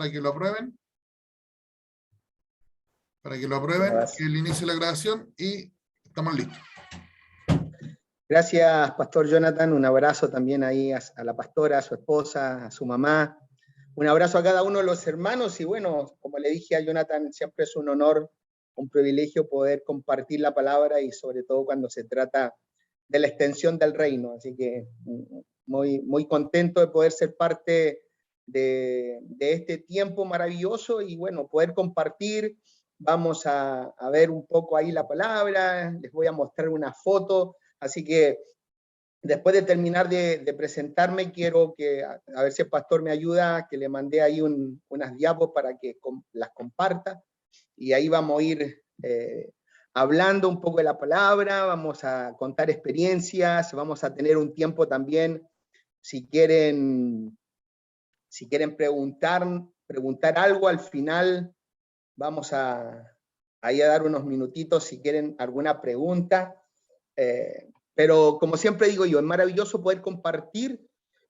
para que lo aprueben. Para que lo aprueben, que el inicio de la grabación y estamos listos. Gracias, Pastor Jonathan. Un abrazo también ahí a la pastora, a su esposa, a su mamá. Un abrazo a cada uno de los hermanos y bueno, como le dije a Jonathan, siempre es un honor, un privilegio poder compartir la palabra y sobre todo cuando se trata de la extensión del reino. Así que muy contento de poder ser parte de este tiempo maravilloso y bueno, poder compartir. Vamos a ver un poco ahí la palabra, les voy a mostrar una foto, así que después de terminar de presentarme, quiero que, a ver si el pastor me ayuda, que le mandé ahí unas diapos para que las comparta, y ahí vamos a ir hablando un poco de la palabra, vamos a contar experiencias, vamos a tener un tiempo también, si quieren preguntar algo al final, vamos ahí a dar unos minutitos si quieren alguna pregunta. Pero como siempre digo yo, es maravilloso poder compartir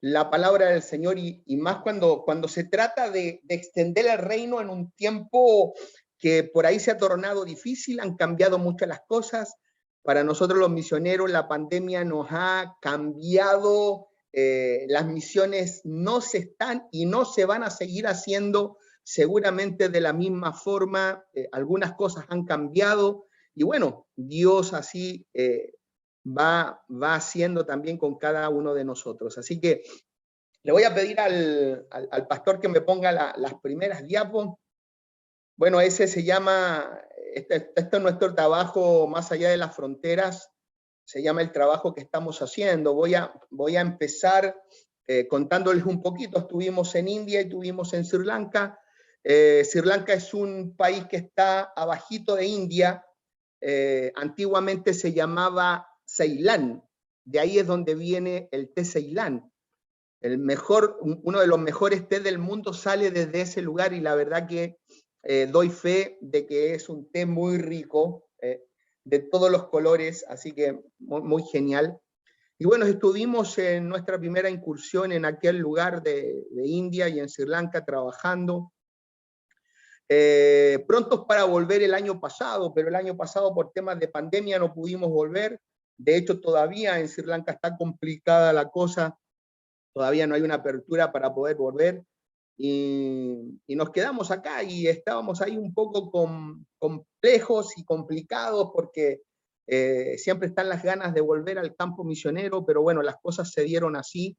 la palabra del Señor y más cuando se trata de extender el reino en un tiempo que por ahí se ha tornado difícil, han cambiado muchas las cosas. Para nosotros los misioneros la pandemia nos ha cambiado, las misiones no se están y no se van a seguir haciendo seguramente de la misma forma, algunas cosas han cambiado y bueno, Dios así va haciendo también con cada uno de nosotros. Así que le voy a pedir al pastor que me ponga las primeras diapos. Bueno, ese se llama, este es nuestro trabajo más allá de las fronteras, se llama el trabajo que estamos haciendo. Voy a empezar contándoles un poquito. Estuvimos en India y estuvimos en Sri Lanka. Sri Lanka es un país que está abajito de India, antiguamente se llamaba Ceilán, de ahí es donde viene el té Ceilán. Uno de los mejores té del mundo sale desde ese lugar y la verdad que doy fe de que es un té muy rico, de todos los colores, así que muy genial. Y bueno, estuvimos en nuestra primera incursión en aquel lugar de India y en Sri Lanka trabajando. Prontos para volver el año pasado, pero el año pasado por temas de pandemia no pudimos volver. De hecho, todavía en Sri Lanka está complicada la cosa, todavía no hay una apertura para poder volver. Y nos quedamos acá y estábamos ahí un poco complejos y complicados porque siempre están las ganas de volver al campo misionero, pero bueno, las cosas se dieron así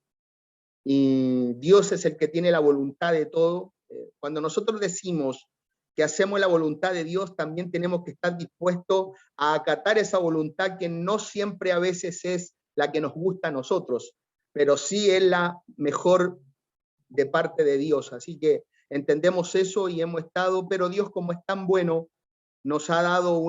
y Dios es el que tiene la voluntad de todo. Cuando nosotros decimos que hacemos la voluntad de Dios, también tenemos que estar dispuestos a acatar esa voluntad que no siempre a veces es la que nos gusta a nosotros, pero sí es la mejor de parte de Dios. Así que entendemos eso y hemos estado, pero Dios como es tan bueno, nos ha dado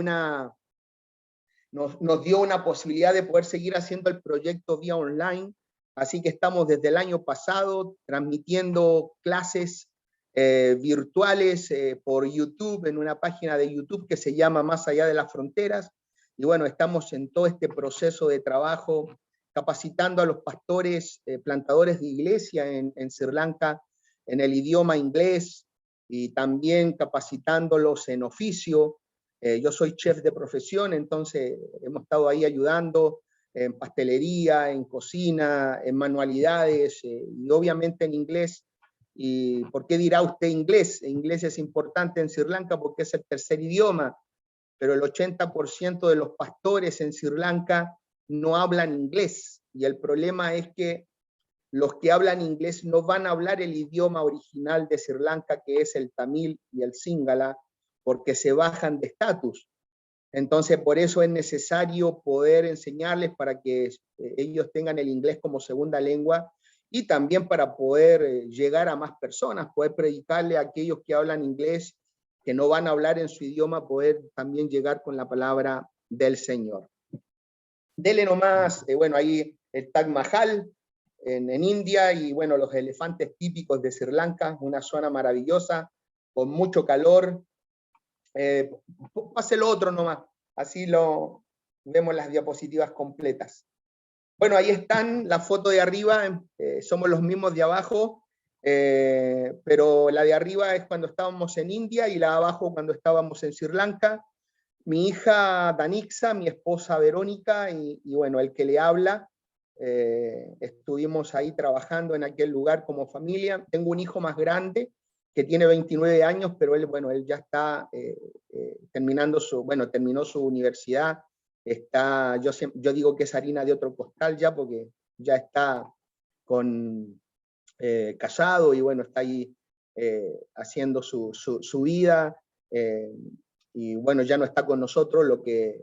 nos dio una posibilidad de poder seguir haciendo el proyecto vía online. Así que estamos desde el año pasado transmitiendo clases virtuales por YouTube, en una página de YouTube que se llama Más Allá de las Fronteras. Y bueno, estamos en todo este proceso de trabajo, capacitando a los pastores, plantadores de iglesia en Sri Lanka, en el idioma inglés, y también capacitándolos en oficio. Yo soy chef de profesión, entonces hemos estado ahí ayudando en pastelería, en cocina, en manualidades, y obviamente en inglés. ¿Y por qué dirá usted inglés? Inglés es importante en Sri Lanka porque es el tercer idioma, pero el 80% de los pastores en Sri Lanka no hablan inglés, y el problema es que los que hablan inglés no van a hablar el idioma original de Sri Lanka, que es el tamil y el singala, porque se bajan de estatus. Entonces, por eso es necesario poder enseñarles para que ellos tengan el inglés como segunda lengua y también para poder llegar a más personas, poder predicarle a aquellos que hablan inglés, que no van a hablar en su idioma, poder también llegar con la palabra del Señor. Dele nomás, bueno, ahí el Taj Mahal en India y bueno, los elefantes típicos de Sri Lanka, una zona maravillosa, con mucho calor. Pase lo otro nomás, así vemos las diapositivas completas. Bueno, ahí están la foto de arriba, somos los mismos de abajo, pero la de arriba es cuando estábamos en India y la de abajo cuando estábamos en Sri Lanka. Mi hija Danixa, mi esposa Verónica y bueno, el que le habla, estuvimos ahí trabajando en aquel lugar como familia. Tengo un hijo más grande que tiene 29 años, pero él, bueno, él ya está terminó su universidad. Yo digo que es harina de otro costal ya, porque ya está casado y bueno, está ahí haciendo su vida. Y bueno, ya no está con nosotros, lo que,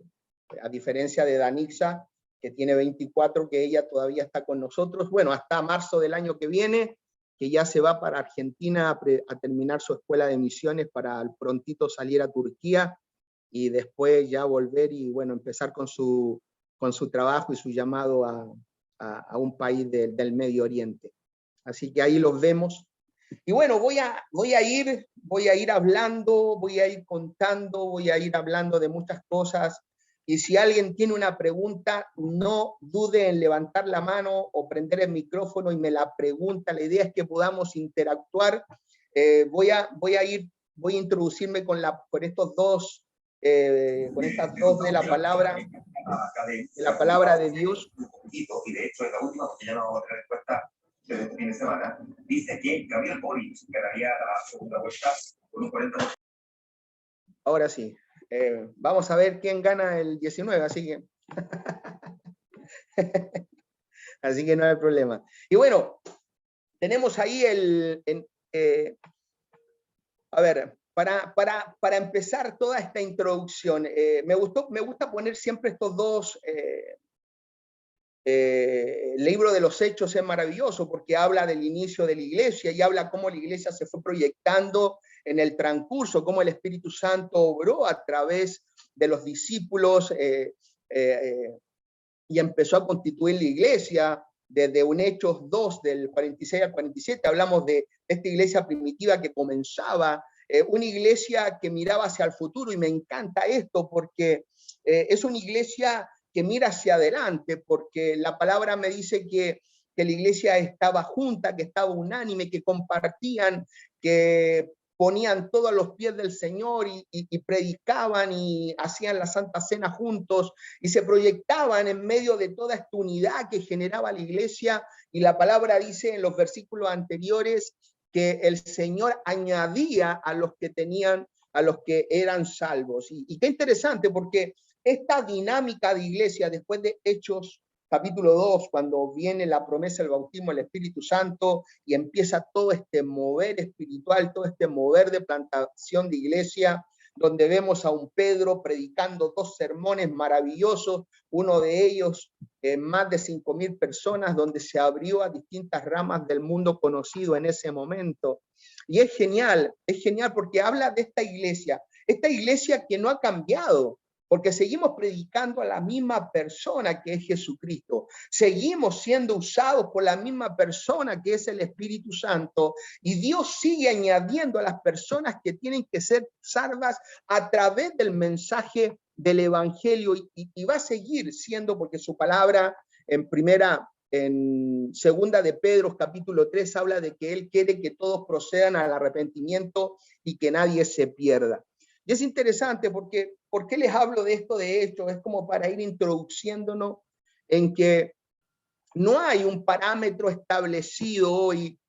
a diferencia de Danixa, que tiene 24, que ella todavía está con nosotros, bueno, hasta marzo del año que viene, que ya se va para Argentina a terminar su escuela de misiones para al prontito salir a Turquía y después ya volver y bueno, empezar con su trabajo y su llamado a un país del Medio Oriente. Así que ahí los vemos. Y bueno, voy a ir hablando, voy a ir contando, voy a ir hablando de muchas cosas. Y si alguien tiene una pregunta, no dude en levantar la mano o prender el micrófono y me la pregunta. La idea es que podamos interactuar. Voy a introducirme con estos dos, con estas dos de la palabra de Dios. Y de hecho es la última, porque ya no vamos a tener respuesta del fin de semana. Dice que Gabriel Boric ganaría la segunda vuelta con un 40%. Ahora sí. Vamos a ver quién gana el 19, así que así que no hay problema. Y bueno, tenemos ahí a ver, para empezar toda esta introducción, me gusta poner siempre estos dos. El libro de los Hechos es maravilloso porque habla del inicio de la iglesia y habla cómo la iglesia se fue proyectando en el transcurso, cómo el Espíritu Santo obró a través de los discípulos y empezó a constituir la iglesia. Desde un Hechos 2, del 46 al 47, hablamos de esta iglesia primitiva que comenzaba, una iglesia que miraba hacia el futuro, y me encanta esto porque es una iglesia que mira hacia adelante, porque la palabra me dice que la iglesia estaba junta, que estaba unánime, que compartían, que ponían todo a los pies del Señor y predicaban y hacían la Santa Cena juntos y se proyectaban en medio de toda esta unidad que generaba la iglesia. Y la palabra dice en los versículos anteriores que el Señor añadía a los que eran salvos. Y qué interesante, porque esta dinámica de iglesia, después de Hechos capítulo 2, cuando viene la promesa del bautismo del Espíritu Santo y empieza todo este mover espiritual, todo este mover de plantación de iglesia, donde vemos a un Pedro predicando 2 sermones maravillosos, uno de ellos más de 5,000 personas, donde se abrió a distintas ramas del mundo conocido en ese momento. Y es genial porque habla de esta iglesia que no ha cambiado, porque seguimos predicando a la misma persona que es Jesucristo, seguimos siendo usados por la misma persona que es el Espíritu Santo, y Dios sigue añadiendo a las personas que tienen que ser salvas a través del mensaje del Evangelio, y va a seguir siendo, porque su palabra en segunda de Pedro capítulo 3 habla de que Él quiere que todos procedan al arrepentimiento y que nadie se pierda. Y es interesante porque, ¿por qué les hablo de esto de hecho? Es como para ir introduciéndonos en que no hay un parámetro establecido hoy.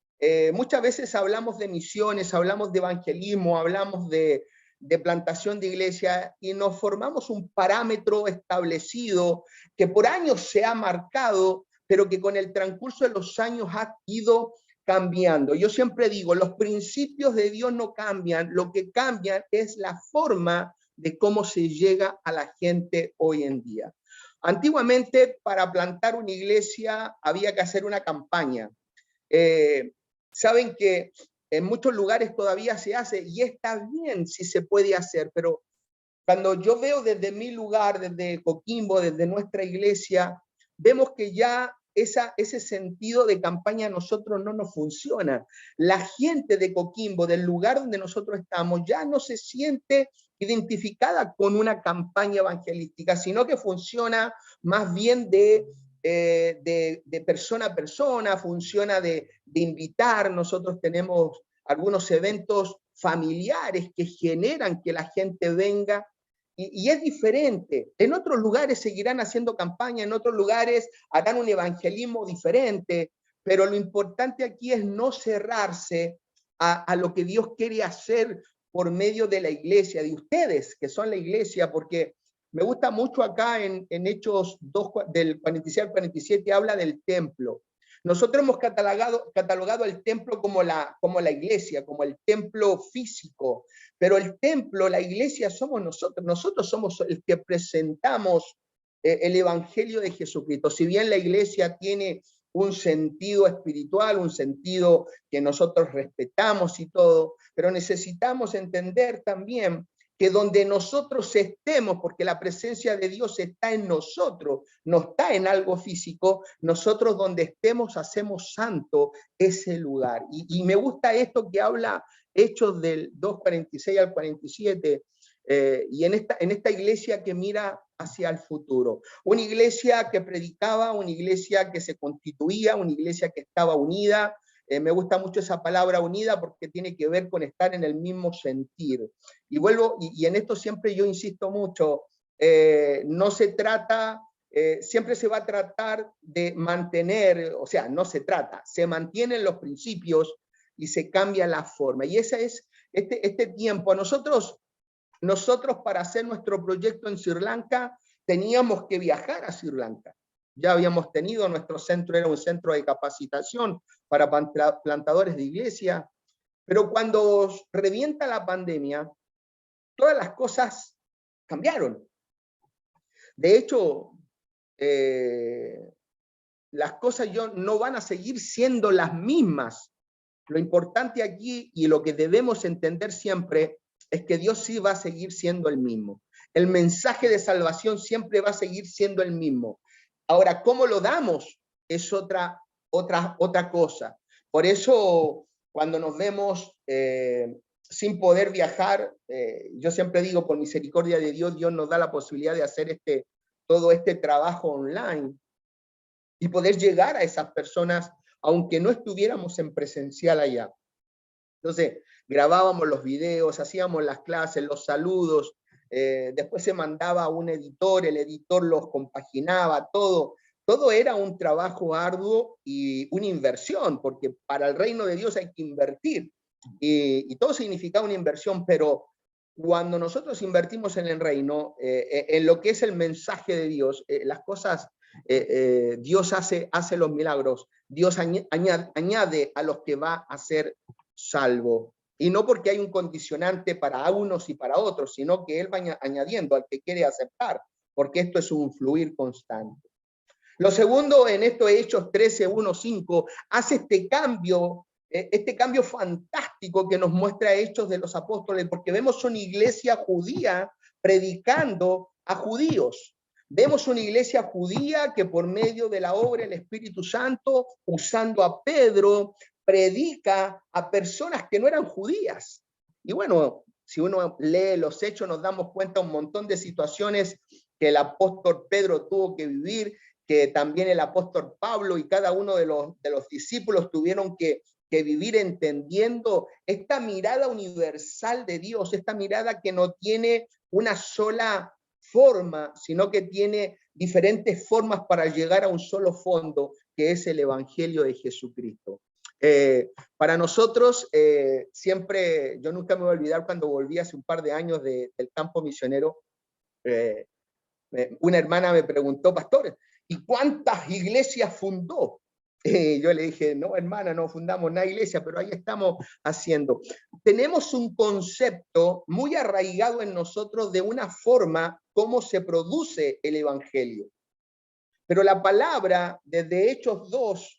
Muchas veces hablamos de misiones, hablamos de evangelismo, hablamos de plantación de iglesia y nos formamos un parámetro establecido que por años se ha marcado, pero que con el transcurso de los años ha ido cambiando. Yo siempre digo, los principios de Dios no cambian, lo que cambian es la forma de cómo se llega a la gente hoy en día. Antiguamente, para plantar una iglesia había que hacer una campaña. Saben que en muchos lugares todavía se hace y está bien si se puede hacer, pero cuando yo veo desde mi lugar, desde Coquimbo, desde nuestra iglesia, vemos que ya ese sentido de campaña a nosotros no nos funciona. La gente de Coquimbo, del lugar donde nosotros estamos, ya no se siente identificada con una campaña evangelística, sino que funciona más bien de de persona a persona, funciona de invitar. Nosotros tenemos algunos eventos familiares que generan que la gente venga, y es diferente. En otros lugares seguirán haciendo campaña, en otros lugares harán un evangelismo diferente, pero lo importante aquí es no cerrarse a lo que Dios quiere hacer por medio de la iglesia, de ustedes, que son la iglesia, porque me gusta mucho acá en Hechos 2, del 46 al 47, habla del templo. Nosotros hemos catalogado el templo como la iglesia, como el templo físico, pero el templo, la iglesia somos nosotros somos el que presentamos el evangelio de Jesucristo. Si bien la iglesia tiene un sentido espiritual, un sentido que nosotros respetamos y todo, pero necesitamos entender también que donde nosotros estemos, porque la presencia de Dios está en nosotros, no está en algo físico, nosotros donde estemos hacemos santo ese lugar. Y me gusta esto que habla Hechos del 2:46 al 47, y en esta iglesia que mira hacia el futuro. Una iglesia que predicaba, una iglesia que se constituía, una iglesia que estaba unida. Me gusta mucho esa palabra unida porque tiene que ver con estar en el mismo sentir. Y vuelvo, y en esto siempre yo insisto mucho, no se trata, siempre se va a tratar de mantener, o sea, no se trata, se mantienen los principios y se cambia la forma. Y ese es este tiempo. Nosotros para hacer nuestro proyecto en Sri Lanka teníamos que viajar a Sri Lanka. Ya habíamos tenido, nuestro centro era un centro de capacitación para plantadores de iglesia, pero cuando revienta la pandemia, todas las cosas cambiaron. De hecho, las cosas no van a seguir siendo las mismas. Lo importante aquí y lo que debemos entender siempre es que Dios sí va a seguir siendo el mismo. El mensaje de salvación siempre va a seguir siendo el mismo. Ahora, ¿cómo lo damos? Es otra cosa. Por eso, cuando nos vemos sin poder viajar, yo siempre digo, por misericordia de Dios, Dios nos da la posibilidad de hacer todo este trabajo online y poder llegar a esas personas, aunque no estuviéramos en presencial allá. Entonces, grabábamos los videos, hacíamos las clases, los saludos, después se mandaba a un editor, el editor los compaginaba, todo era un trabajo arduo y una inversión, porque para el reino de Dios hay que invertir, y todo significaba una inversión, pero cuando nosotros invertimos en el reino, en lo que es el mensaje de Dios, las cosas, Dios hace los milagros, Dios añade a los que va a ser salvo. Y no porque hay un condicionante para unos y para otros, sino que Él va añadiendo al que quiere aceptar, porque esto es un fluir constante. Lo segundo, en esto Hechos 13:1-5, hace este cambio fantástico que nos muestra Hechos de los Apóstoles, porque vemos una iglesia judía predicando a judíos. Vemos una iglesia judía que por medio de la obra del Espíritu Santo, usando a Pedro, predica a personas que no eran judías. Y bueno, si uno lee los Hechos, nos damos cuenta un montón de situaciones que el apóstol Pedro tuvo que vivir, que también el apóstol Pablo y cada uno de los discípulos tuvieron que vivir entendiendo esta mirada universal de Dios, esta mirada que no tiene una sola forma, sino que tiene diferentes formas para llegar a un solo fondo, que es el Evangelio de Jesucristo. Para nosotros, siempre, yo nunca me voy a olvidar cuando volví hace un par de años del campo misionero, una hermana me preguntó, pastor, ¿y cuántas iglesias fundó? Yo le dije, no, hermana, no fundamos nada iglesia, pero ahí estamos haciendo. Tenemos un concepto muy arraigado en nosotros de una forma cómo se produce el evangelio. Pero la palabra, desde Hechos 2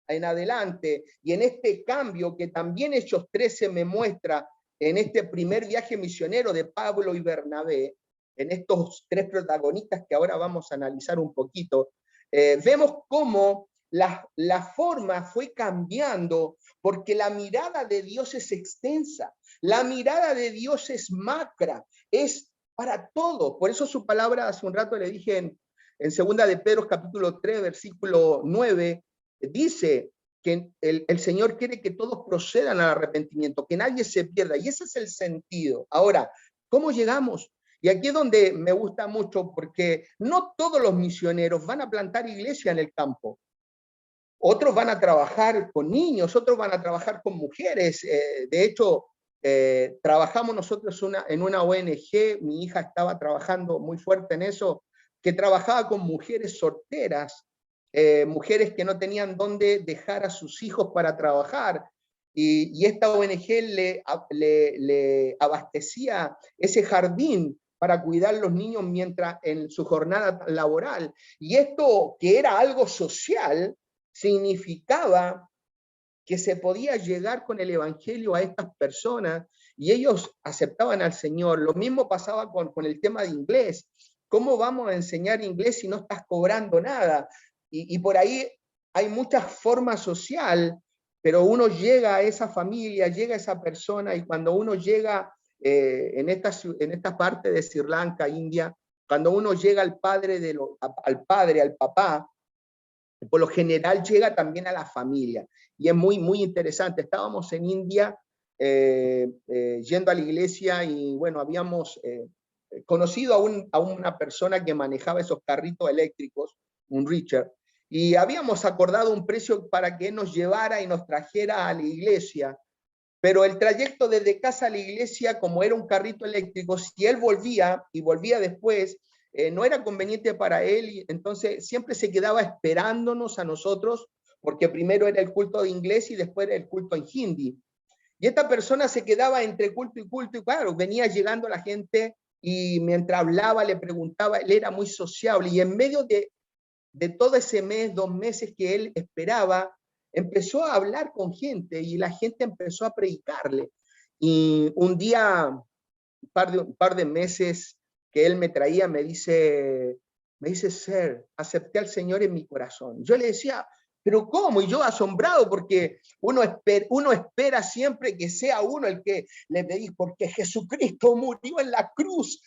en adelante, y en este cambio que también Hechos 13 me muestra en este primer viaje misionero de Pablo y Bernabé, en estos tres protagonistas que ahora vamos a analizar un poquito, vemos cómo la forma fue cambiando, porque la mirada de Dios es extensa, la mirada de Dios es macra, es para todo. Por eso su palabra, hace un rato le dije en 2 de Pedro capítulo 3, versículo 9, dice que el Señor quiere que todos procedan al arrepentimiento, que nadie se pierda, y ese es el sentido. Ahora, ¿cómo llegamos? Y aquí es donde me gusta mucho, porque no todos los misioneros van a plantar iglesia en el campo. Otros van a trabajar con niños, otros van a trabajar con mujeres. De hecho, trabajamos nosotros en una ONG, mi hija estaba trabajando muy fuerte en eso, que trabajaba con mujeres solteras, mujeres que no tenían dónde dejar a sus hijos para trabajar. Y esta ONG le abastecía ese jardín para cuidar a los niños mientras en su jornada laboral. Y esto, que era algo social, significaba que se podía llegar con el evangelio a estas personas y ellos aceptaban al Señor. Lo mismo pasaba con el tema de inglés. ¿Cómo vamos a enseñar inglés si no estás cobrando nada? Y por ahí hay muchas formas social, pero uno llega a esa familia, llega a esa persona, y cuando uno llega en esta parte de Sri Lanka, India, cuando uno llega al padre, al papá, por lo general llega también a la familia. Y es muy, muy interesante. Estábamos en India yendo a la iglesia y bueno, habíamos conocido a una persona que manejaba esos carritos eléctricos, un Richard, y habíamos acordado un precio para que él nos llevara y nos trajera a la iglesia. Pero el trayecto desde casa a la iglesia, como era un carrito eléctrico, si él volvía y volvía después, no era conveniente para él, y entonces siempre se quedaba esperándonos a nosotros, porque primero era el culto de inglés y después era el culto en hindi. Y esta persona se quedaba entre culto, y claro, venía llegando la gente y mientras hablaba le preguntaba, él era muy sociable, y en medio de todo ese mes, 2 meses que él esperaba, empezó a hablar con gente y la gente empezó a predicarle. Y un día, un par de meses que él me traía, me dice, Sir, acepté al Señor en mi corazón. Yo le decía, ¿pero cómo? Y yo asombrado, porque uno espera siempre que sea uno el que le pedís, porque Jesucristo murió en la cruz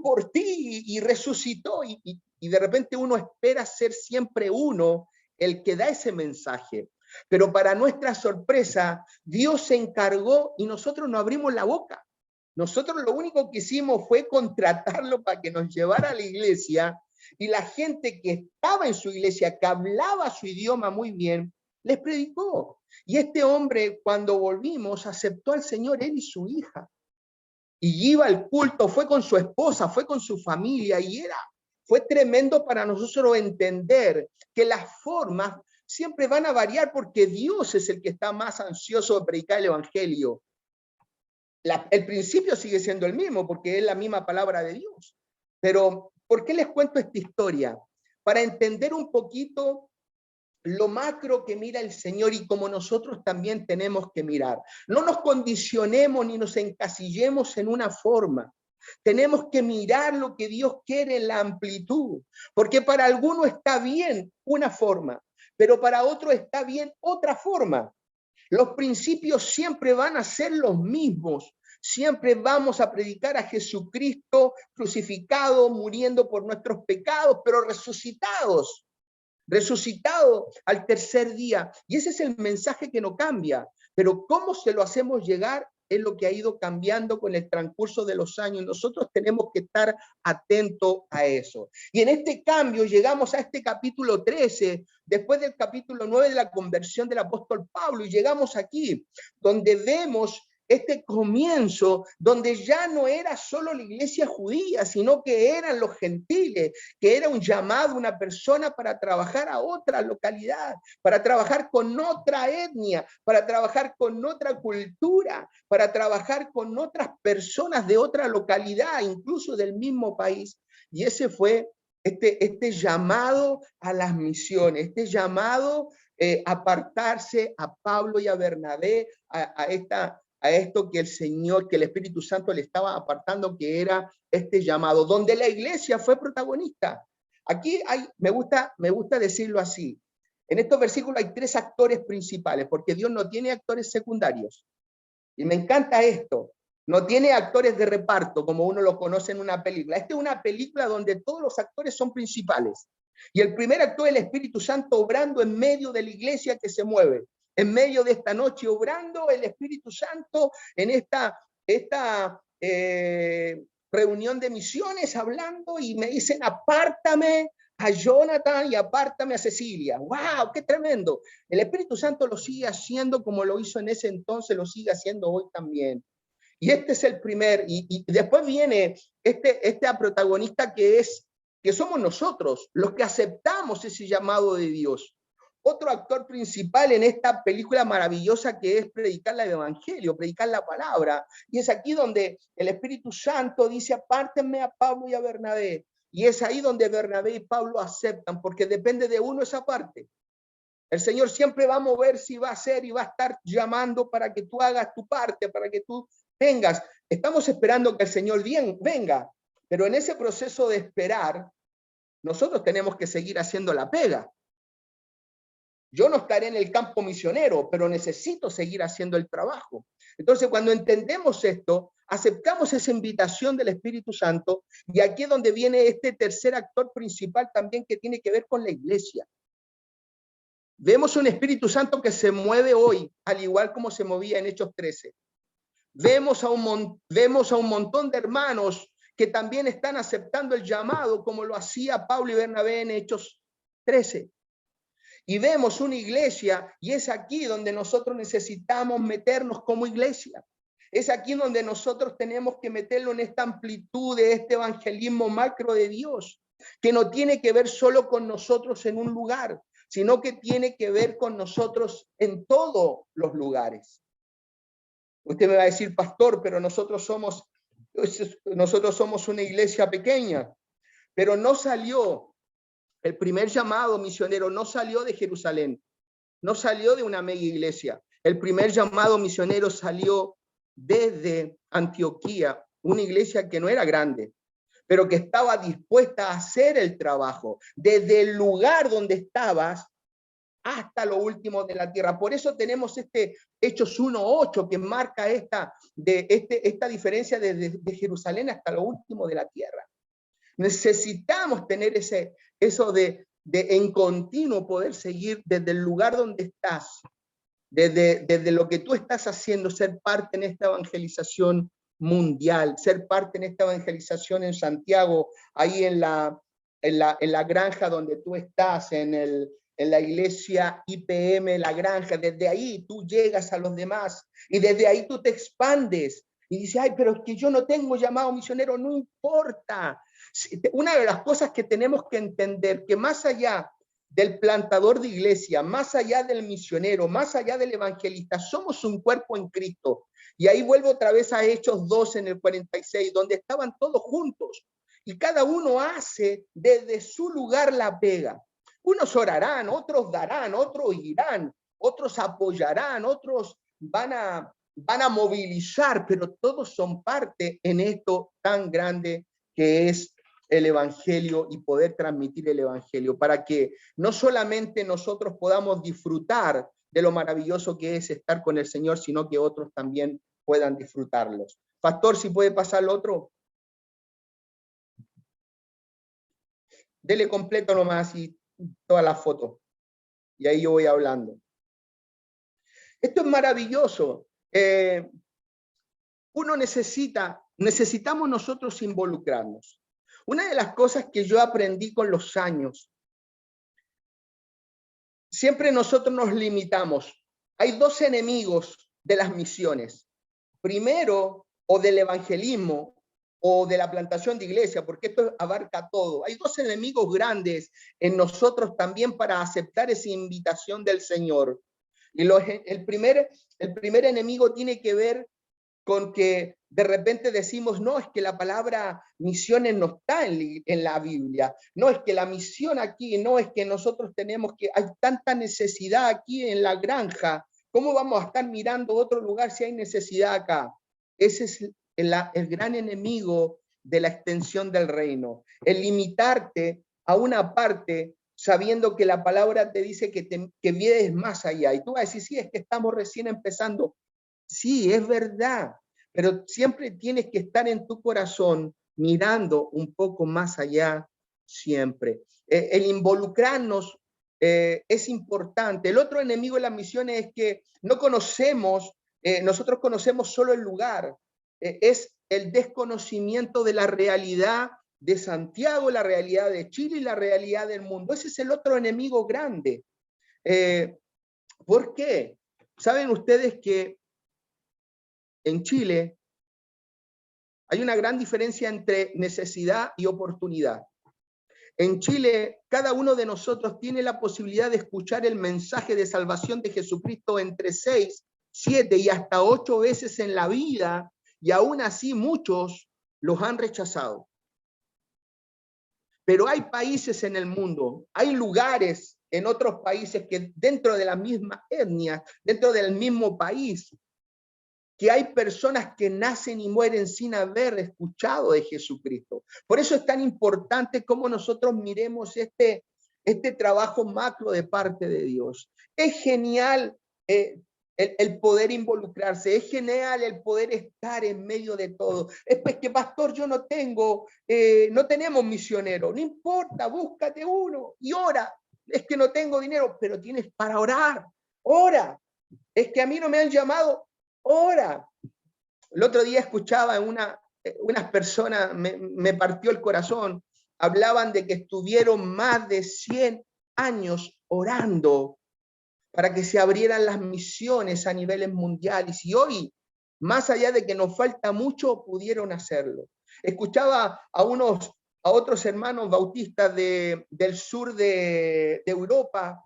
por ti y resucitó, y de repente uno espera ser siempre uno el que da ese mensaje. Pero para nuestra sorpresa, Dios se encargó y nosotros no abrimos la boca. Nosotros lo único que hicimos fue contratarlo para que nos llevara a la iglesia, y la gente que estaba en su iglesia, que hablaba su idioma muy bien, les predicó. Y este hombre, cuando volvimos, aceptó al Señor, él y su hija. Y iba al culto, fue con su esposa, fue con su familia, y fue tremendo para nosotros entender que las formas siempre van a variar, porque Dios es el que está más ansioso de predicar el evangelio. El principio sigue siendo el mismo, porque es la misma palabra de Dios. Pero, ¿por qué les cuento esta historia? Para entender un poquito lo macro que mira el Señor y como nosotros también tenemos que mirar. No nos condicionemos ni nos encasillemos en una forma. Tenemos que mirar lo que Dios quiere en la amplitud, porque para algunos está bien una forma, pero para otros está bien otra forma. Los principios siempre van a ser los mismos. Siempre vamos a predicar a Jesucristo crucificado, muriendo por nuestros pecados, pero resucitado al tercer día. Y ese es el mensaje que no cambia. Pero cómo se lo hacemos llegar es lo que ha ido cambiando con el transcurso de los años. Nosotros tenemos que estar atentos a eso. Y en este cambio llegamos a este capítulo 13, después del capítulo 9 de la conversión del apóstol Pablo, y llegamos aquí, donde vemos este comienzo, donde ya no era solo la iglesia judía, sino que eran los gentiles, que era un llamado, una persona para trabajar a otra localidad, para trabajar con otra etnia, para trabajar con otra cultura, para trabajar con otras personas de otra localidad, incluso del mismo país. Y ese fue este llamado a las misiones, este llamado a apartarse a Pablo y a Bernabé, a esto que el Señor, que el Espíritu Santo le estaba apartando, que era este llamado, donde la iglesia fue protagonista. Aquí me gusta decirlo así. En estos versículos hay 3 actores principales, porque Dios no tiene actores secundarios. Y me encanta esto. No tiene actores de reparto como uno lo conoce en una película. Esta es una película donde todos los actores son principales. Y el primer actor es el Espíritu Santo obrando en medio de la iglesia que se mueve. En medio de esta noche obrando el Espíritu Santo en esta reunión de misiones hablando y me dicen apártame a Jonathan y apártame a Cecilia. ¡Wow! ¡Qué tremendo! El Espíritu Santo lo sigue haciendo como lo hizo en ese entonces, lo sigue haciendo hoy también. Y este es el primer, y después viene este protagonista que somos nosotros, los que aceptamos ese llamado de Dios. Otro actor principal en esta película maravillosa que es predicar el evangelio, predicar la palabra. Y es aquí donde el Espíritu Santo dice, apártenme a Pablo y a Bernabé. Y es ahí donde Bernabé y Pablo aceptan, porque depende de uno esa parte. El Señor siempre va a mover si va a hacer y va a estar llamando para que tú hagas tu parte, para que tú vengas. Estamos esperando que el Señor venga, pero en ese proceso de esperar, nosotros tenemos que seguir haciendo la pega. Yo no estaré en el campo misionero, pero necesito seguir haciendo el trabajo. Entonces, cuando entendemos esto, aceptamos esa invitación del Espíritu Santo, y aquí es donde viene este tercer actor principal también que tiene que ver con la iglesia. Vemos un Espíritu Santo que se mueve hoy, al igual como se movía en Hechos 13. Vemos a un montón de hermanos que también están aceptando el llamado, como lo hacía Pablo y Bernabé en Hechos 13. Y vemos una iglesia, y es aquí donde nosotros necesitamos meternos como iglesia. Es aquí donde nosotros tenemos que meterlo en esta amplitud de este evangelismo macro de Dios, que no tiene que ver solo con nosotros en un lugar, sino que tiene que ver con nosotros en todos los lugares. Usted me va a decir, pastor, pero nosotros somos una iglesia pequeña, pero no salió. El primer llamado misionero no salió de Jerusalén, no salió de una mega iglesia. El primer llamado misionero salió desde Antioquía, una iglesia que no era grande, pero que estaba dispuesta a hacer el trabajo desde el lugar donde estabas hasta lo último de la tierra. Por eso tenemos Hechos 1:8 que marca esta diferencia desde Jerusalén hasta lo último de la tierra. Necesitamos tener eso de en continuo poder seguir desde el lugar donde estás, desde lo que tú estás haciendo, ser parte en esta evangelización mundial, ser parte en esta evangelización en Santiago, ahí en la granja donde tú estás, en la iglesia IPM, la granja. Desde ahí tú llegas a los demás y desde ahí tú te expandes. Y dice, ay, pero es que yo no tengo llamado misionero. No importa. Una de las cosas que tenemos que entender, que más allá del plantador de iglesia, más allá del misionero, más allá del evangelista, somos un cuerpo en Cristo. Y ahí vuelvo otra vez a Hechos 2 en el 46, donde estaban todos juntos. Y cada uno hace desde su lugar la pega. Unos orarán, otros darán, otros irán, otros apoyarán, otros van a movilizar, pero todos son parte en esto tan grande que es el evangelio y poder transmitir el evangelio, para que no solamente nosotros podamos disfrutar de lo maravilloso que es estar con el Señor, sino que otros también puedan disfrutarlos. Pastor, si puede pasar el otro. Dele completo nomás y todas las fotos. Y ahí yo voy hablando. Esto es maravilloso. Necesitamos nosotros involucrarnos. Una de las cosas que yo aprendí con los años, siempre nosotros nos limitamos. Hay dos enemigos de las misiones. Primero, o del evangelismo, o de la plantación de iglesia, porque esto abarca todo. Hay dos enemigos grandes en nosotros también para aceptar esa invitación del Señor. Y el primer enemigo tiene que ver con que de repente decimos, no, es que la palabra misiones no está en la Biblia, no, es que la misión aquí, no, es que nosotros hay tanta necesidad aquí en la granja, ¿cómo vamos a estar mirando otro lugar si hay necesidad acá? Ese es el gran enemigo de la extensión del reino, el limitarte a una parte sabiendo que la palabra te dice que vienes más allá. Y tú vas a decir, sí, es que estamos recién empezando. Sí, es verdad, pero siempre tienes que estar en tu corazón mirando un poco más allá siempre. El involucrarnos es importante. El otro enemigo de las misiones es que no conocemos, nosotros conocemos solo el lugar, es el desconocimiento de la realidad de Santiago, la realidad de Chile y la realidad del mundo. Ese es el otro enemigo grande. ¿Por qué? ¿Saben ustedes que en Chile hay una gran diferencia entre necesidad y oportunidad? En Chile, cada uno de nosotros tiene la posibilidad de escuchar el mensaje de salvación de Jesucristo entre 6, 7 y hasta 8 veces en la vida, y aún así muchos los han rechazado. Pero hay países en el mundo, hay lugares en otros países que dentro de la misma etnia, dentro del mismo país, que hay personas que nacen y mueren sin haber escuchado de Jesucristo. Por eso es tan importante cómo nosotros miremos este trabajo macro de parte de Dios. Es genial el poder involucrarse, es genial el poder estar en medio de todo. Es pues que, pastor, yo no tenemos misionero, no importa, búscate uno y ora. Es que no tengo dinero, pero tienes para orar, ora. Es que a mí no me han llamado, ora. El otro día escuchaba unas personas, me partió el corazón, hablaban de que estuvieron más de 100 años orando para que se abrieran las misiones a niveles mundiales, y hoy, más allá de que nos falta mucho, pudieron hacerlo. Escuchaba a otros hermanos bautistas del sur de Europa,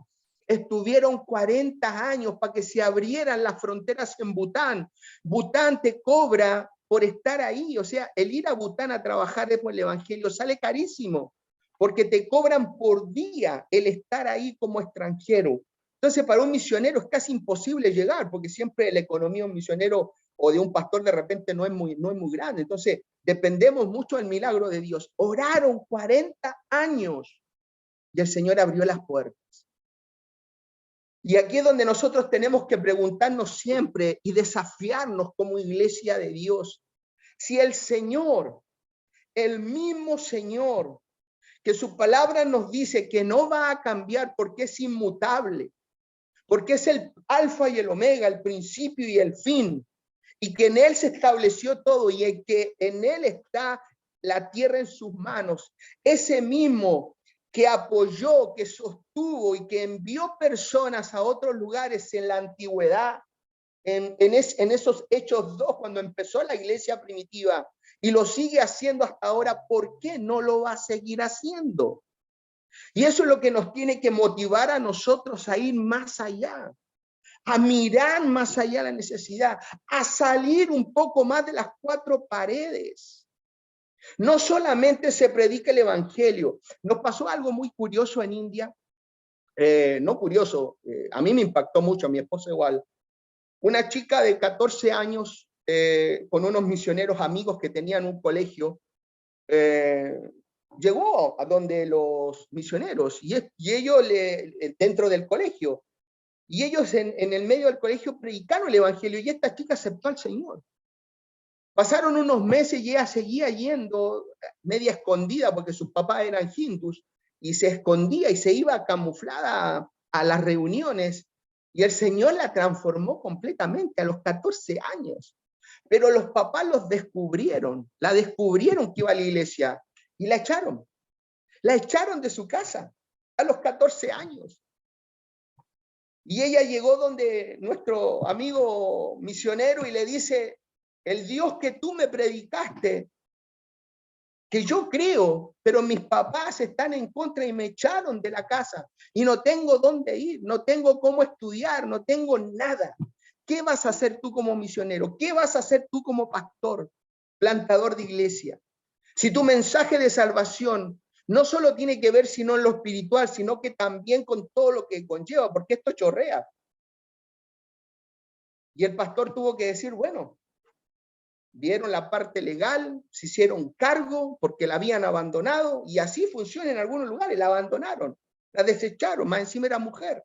estuvieron 40 años para que se abrieran las fronteras en Bután. Bután te cobra por estar ahí, o sea, el ir a Bután a trabajar por el evangelio sale carísimo, porque te cobran por día el estar ahí como extranjero. Entonces, para un misionero es casi imposible llegar, porque siempre la economía de un misionero o de un pastor de repente no es muy grande. Entonces, dependemos mucho del milagro de Dios. Oraron 40 años y el Señor abrió las puertas. Y aquí es donde nosotros tenemos que preguntarnos siempre y desafiarnos como iglesia de Dios. Si el Señor, el mismo Señor, que su palabra nos dice que no va a cambiar porque es inmutable, porque es el alfa y el omega, el principio y el fin, y que en Él se estableció todo y que en Él está la tierra en sus manos, ese mismo que apoyó, que sostuvo y que envió personas a otros lugares en la antigüedad, en esos Hechos 2, cuando empezó la iglesia primitiva, y lo sigue haciendo hasta ahora, ¿por qué no lo va a seguir haciendo? Y eso es lo que nos tiene que motivar a nosotros a ir más allá, a mirar más allá de la necesidad, a salir un poco más de las 4 paredes. No solamente se predica el evangelio. Nos pasó algo muy curioso en India, no curioso, a mí me impactó mucho, a mi esposa igual. Una chica de 14 años con unos misioneros amigos que tenían un colegio, llegó a donde los misioneros y ellos dentro del colegio, y ellos en el medio del colegio predicaron el evangelio, y esta chica aceptó al Señor. Pasaron unos meses y ella seguía yendo media escondida porque sus papás eran hindús, y se escondía y se iba camuflada a las reuniones, y el Señor la transformó completamente a los 14 años. Pero los papás la descubrieron que iba a la iglesia y la echaron de su casa a los 14 años. Y ella llegó donde nuestro amigo misionero y le dice: el Dios que tú me predicaste, que yo creo, pero mis papás están en contra y me echaron de la casa y no tengo dónde ir, no tengo cómo estudiar, no tengo nada. ¿Qué vas a hacer tú como misionero? ¿Qué vas a hacer tú como pastor, plantador de iglesia? Si tu mensaje de salvación no solo tiene que ver sino en lo espiritual, sino que también con todo lo que conlleva, porque esto chorrea. Y el pastor tuvo que decir, bueno, vieron la parte legal, se hicieron cargo porque la habían abandonado, y así funciona en algunos lugares, la abandonaron, la desecharon, más encima era mujer.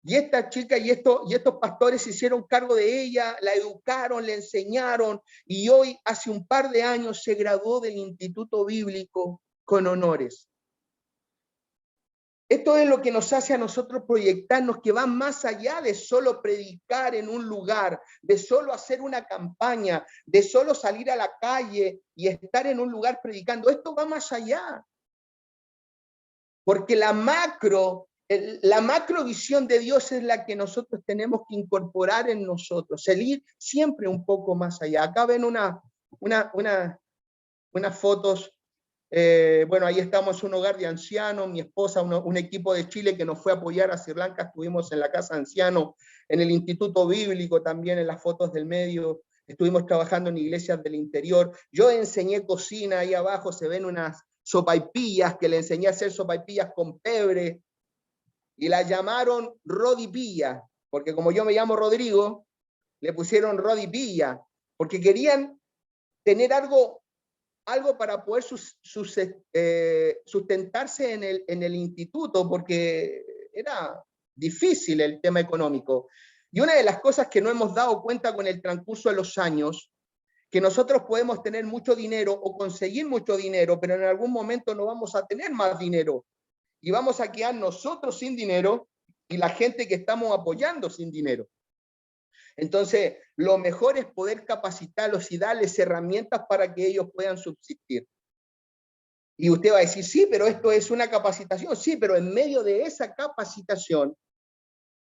Y esta chica y estos pastores se hicieron cargo de ella, la educaron, le enseñaron, y hoy, hace un par de años, se graduó del Instituto Bíblico con honores. Esto es lo que nos hace a nosotros proyectarnos, que va más allá de solo predicar en un lugar, de solo hacer una campaña, de solo salir a la calle y estar en un lugar predicando. Esto va más allá. Porque la macrovisión de Dios es la que nosotros tenemos que incorporar en nosotros, salir siempre un poco más allá. Acá ven unas fotos. Bueno, ahí estamos en un hogar de ancianos, mi esposa, un equipo de Chile que nos fue a apoyar a Sri Lanka, estuvimos en la casa de ancianos, en el Instituto Bíblico también, en las fotos del medio, estuvimos trabajando en iglesias del interior. Yo enseñé cocina, ahí abajo se ven unas sopaipillas, que le enseñé a hacer sopaipillas con pebre, y la llamaron Rodipilla, porque como yo me llamo Rodrigo, le pusieron Rodipilla, porque querían tener algo para poder sustentarse en el instituto, porque era difícil el tema económico. Y una de las cosas que no hemos dado cuenta con el transcurso de los años, que nosotros podemos tener mucho dinero o conseguir mucho dinero, pero en algún momento no vamos a tener más dinero. Y vamos a quedar nosotros sin dinero y la gente que estamos apoyando sin dinero. Entonces, lo mejor es poder capacitarlos y darles herramientas para que ellos puedan subsistir. Y usted va a decir, sí, pero esto es una capacitación. Sí, pero en medio de esa capacitación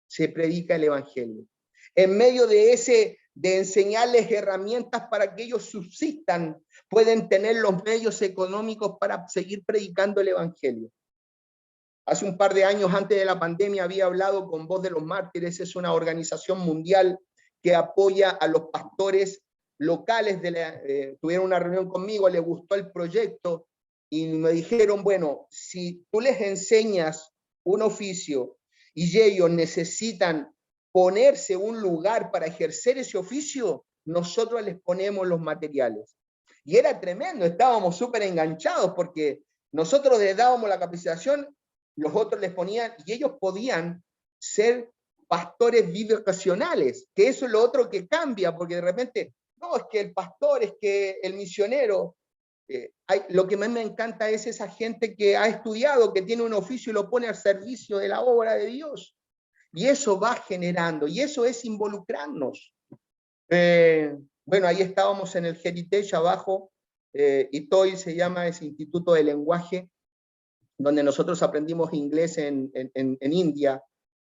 se predica el evangelio. En medio de enseñarles herramientas para que ellos subsistan, pueden tener los medios económicos para seguir predicando el evangelio. Hace un par de años, antes de la pandemia, había hablado con Voz de los Mártires. Es una organización mundial que apoya a los pastores locales. Tuvieron una reunión conmigo, les gustó el proyecto y me dijeron, bueno, si tú les enseñas un oficio y ellos necesitan ponerse un lugar para ejercer ese oficio, nosotros les ponemos los materiales. Y era tremendo, estábamos súper enganchados porque nosotros les dábamos la capacitación, los otros les ponían, y ellos podían ser pastores bivocacionales, que eso es lo otro que cambia, porque de repente, no, es que el pastor, es que el misionero, lo que más me encanta es esa gente que ha estudiado, que tiene un oficio y lo pone al servicio de la obra de Dios, y eso va generando, y eso es involucrarnos. Bueno, ahí estábamos en el Heritage abajo, ITOI se llama ese Instituto de Lenguaje, donde nosotros aprendimos inglés en India.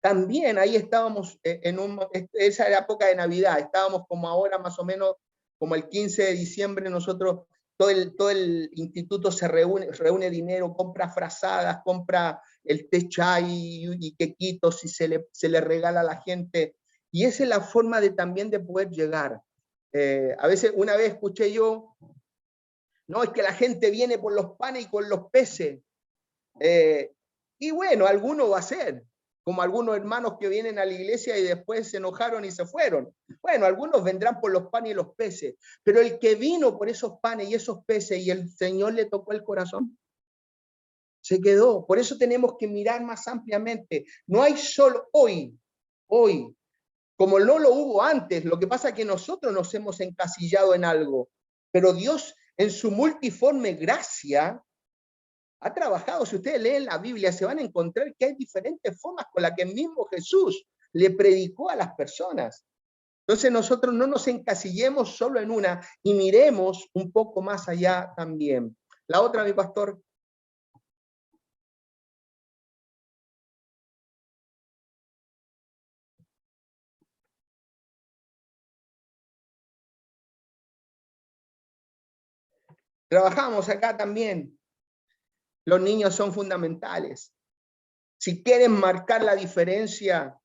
También ahí estábamos esa era época de Navidad, estábamos como ahora más o menos, como el 15 de diciembre, nosotros, todo el instituto se reúne dinero, compra frazadas, compra el té chai y quequitos y se le regala a la gente. Y esa es la forma también de poder llegar. A veces, una vez escuché yo, no, es que la gente viene por los panes y con los peces. Y bueno, alguno va a ser, como algunos hermanos que vienen a la iglesia y después se enojaron y se fueron. Bueno, algunos vendrán por los panes y los peces, pero el que vino por esos panes y esos peces y el Señor le tocó el corazón, se quedó. Por eso tenemos que mirar más ampliamente. No hay solo hoy, como no lo hubo antes. Lo que pasa es que nosotros nos hemos encasillado en algo, pero Dios en su multiforme gracia ha trabajado. Si ustedes leen la Biblia, se van a encontrar que hay diferentes formas con las que el mismo Jesús le predicó a las personas. Entonces nosotros no nos encasillemos solo en una y miremos un poco más allá también. La otra, mi pastor. Trabajamos acá también. Los niños son fundamentales. Si quieren marcar la diferencia,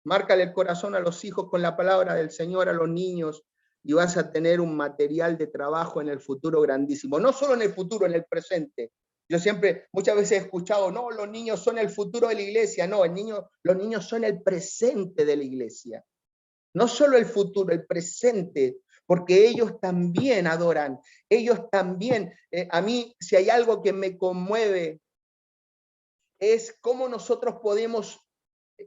márcale el corazón a los hijos con la palabra del Señor, a los niños, y vas a tener un material de trabajo en el futuro grandísimo. No solo en el futuro, en el presente. Yo siempre, muchas veces he escuchado, no, los niños son el futuro de la iglesia. No, los niños son el presente de la iglesia. No solo el futuro, el presente, porque ellos también adoran, ellos también, a mí, si hay algo que me conmueve, es cómo nosotros podemos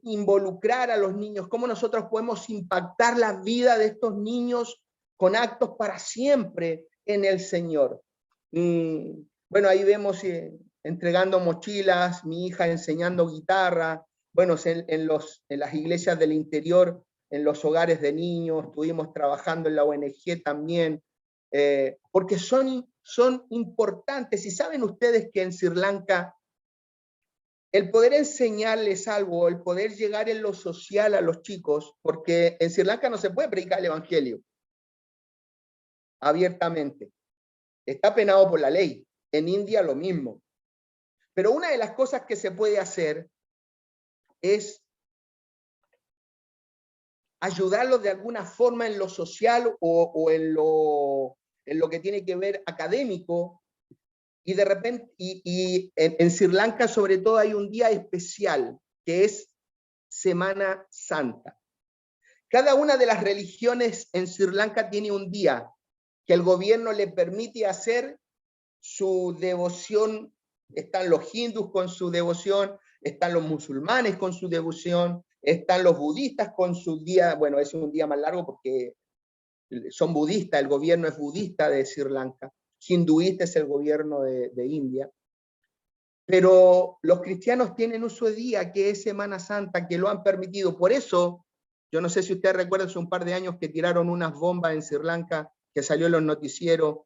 involucrar a los niños, cómo nosotros podemos impactar la vida de estos niños con actos para siempre en el Señor. Bueno, ahí vemos entregando mochilas, mi hija enseñando guitarra, bueno, en las iglesias del interior, en los hogares de niños, estuvimos trabajando en la ONG también, porque son importantes. Y saben ustedes que en Sri Lanka el poder enseñarles algo, el poder llegar en lo social a los chicos, porque en Sri Lanka no se puede predicar el evangelio abiertamente. Está penado por la ley. En India lo mismo. Pero una de las cosas que se puede hacer es ayudarlos de alguna forma en lo social o en lo que tiene que ver académico. Y de repente, en Sri Lanka sobre todo hay un día especial, que es Semana Santa. Cada una de las religiones en Sri Lanka tiene un día que el gobierno le permite hacer su devoción. Están los hindús con su devoción, están los musulmanes con su devoción, están los budistas con su día, bueno, es un día más largo porque son budistas, el gobierno es budista de Sri Lanka. Hinduista es el gobierno de India, pero los cristianos tienen un su día que es Semana Santa, que lo han permitido. Por eso, yo no sé si ustedes recuerdan, hace un par de años que tiraron unas bombas en Sri Lanka, que salió en los noticieros,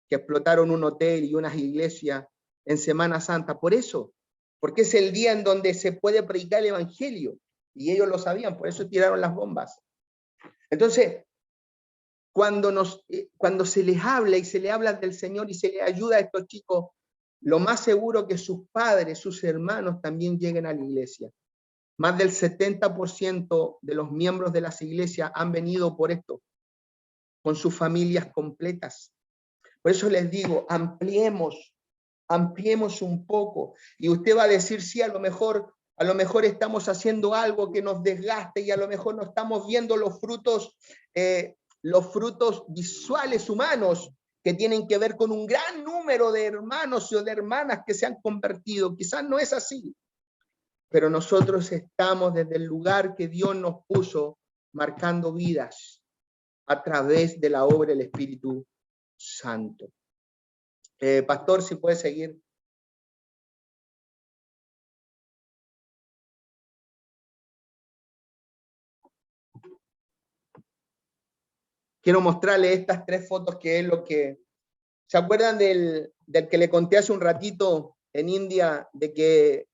que explotaron un hotel y unas iglesias en Semana Santa. Por eso, porque es el día en donde se puede predicar el evangelio, y ellos lo sabían, por eso tiraron las bombas. Entonces, cuando se les habla y se les habla del Señor y se les ayuda a estos chicos, lo más seguro que sus padres, sus hermanos también lleguen a la iglesia. Más del 70% de los miembros de las iglesias han venido por esto, con sus familias completas. Por eso les digo, ampliemos un poco. Y usted va a decir, sí, a lo mejor estamos haciendo algo que nos desgaste y a lo mejor no estamos viendo los frutos visuales humanos que tienen que ver con un gran número de hermanos o de hermanas que se han convertido. Quizás no es así, pero nosotros estamos desde el lugar que Dios nos puso marcando vidas a través de la obra del Espíritu Santo. Pastor, si puede seguir. Quiero mostrarle estas 3 fotos que es lo que... ¿Se acuerdan del que le conté hace un ratito en India, de que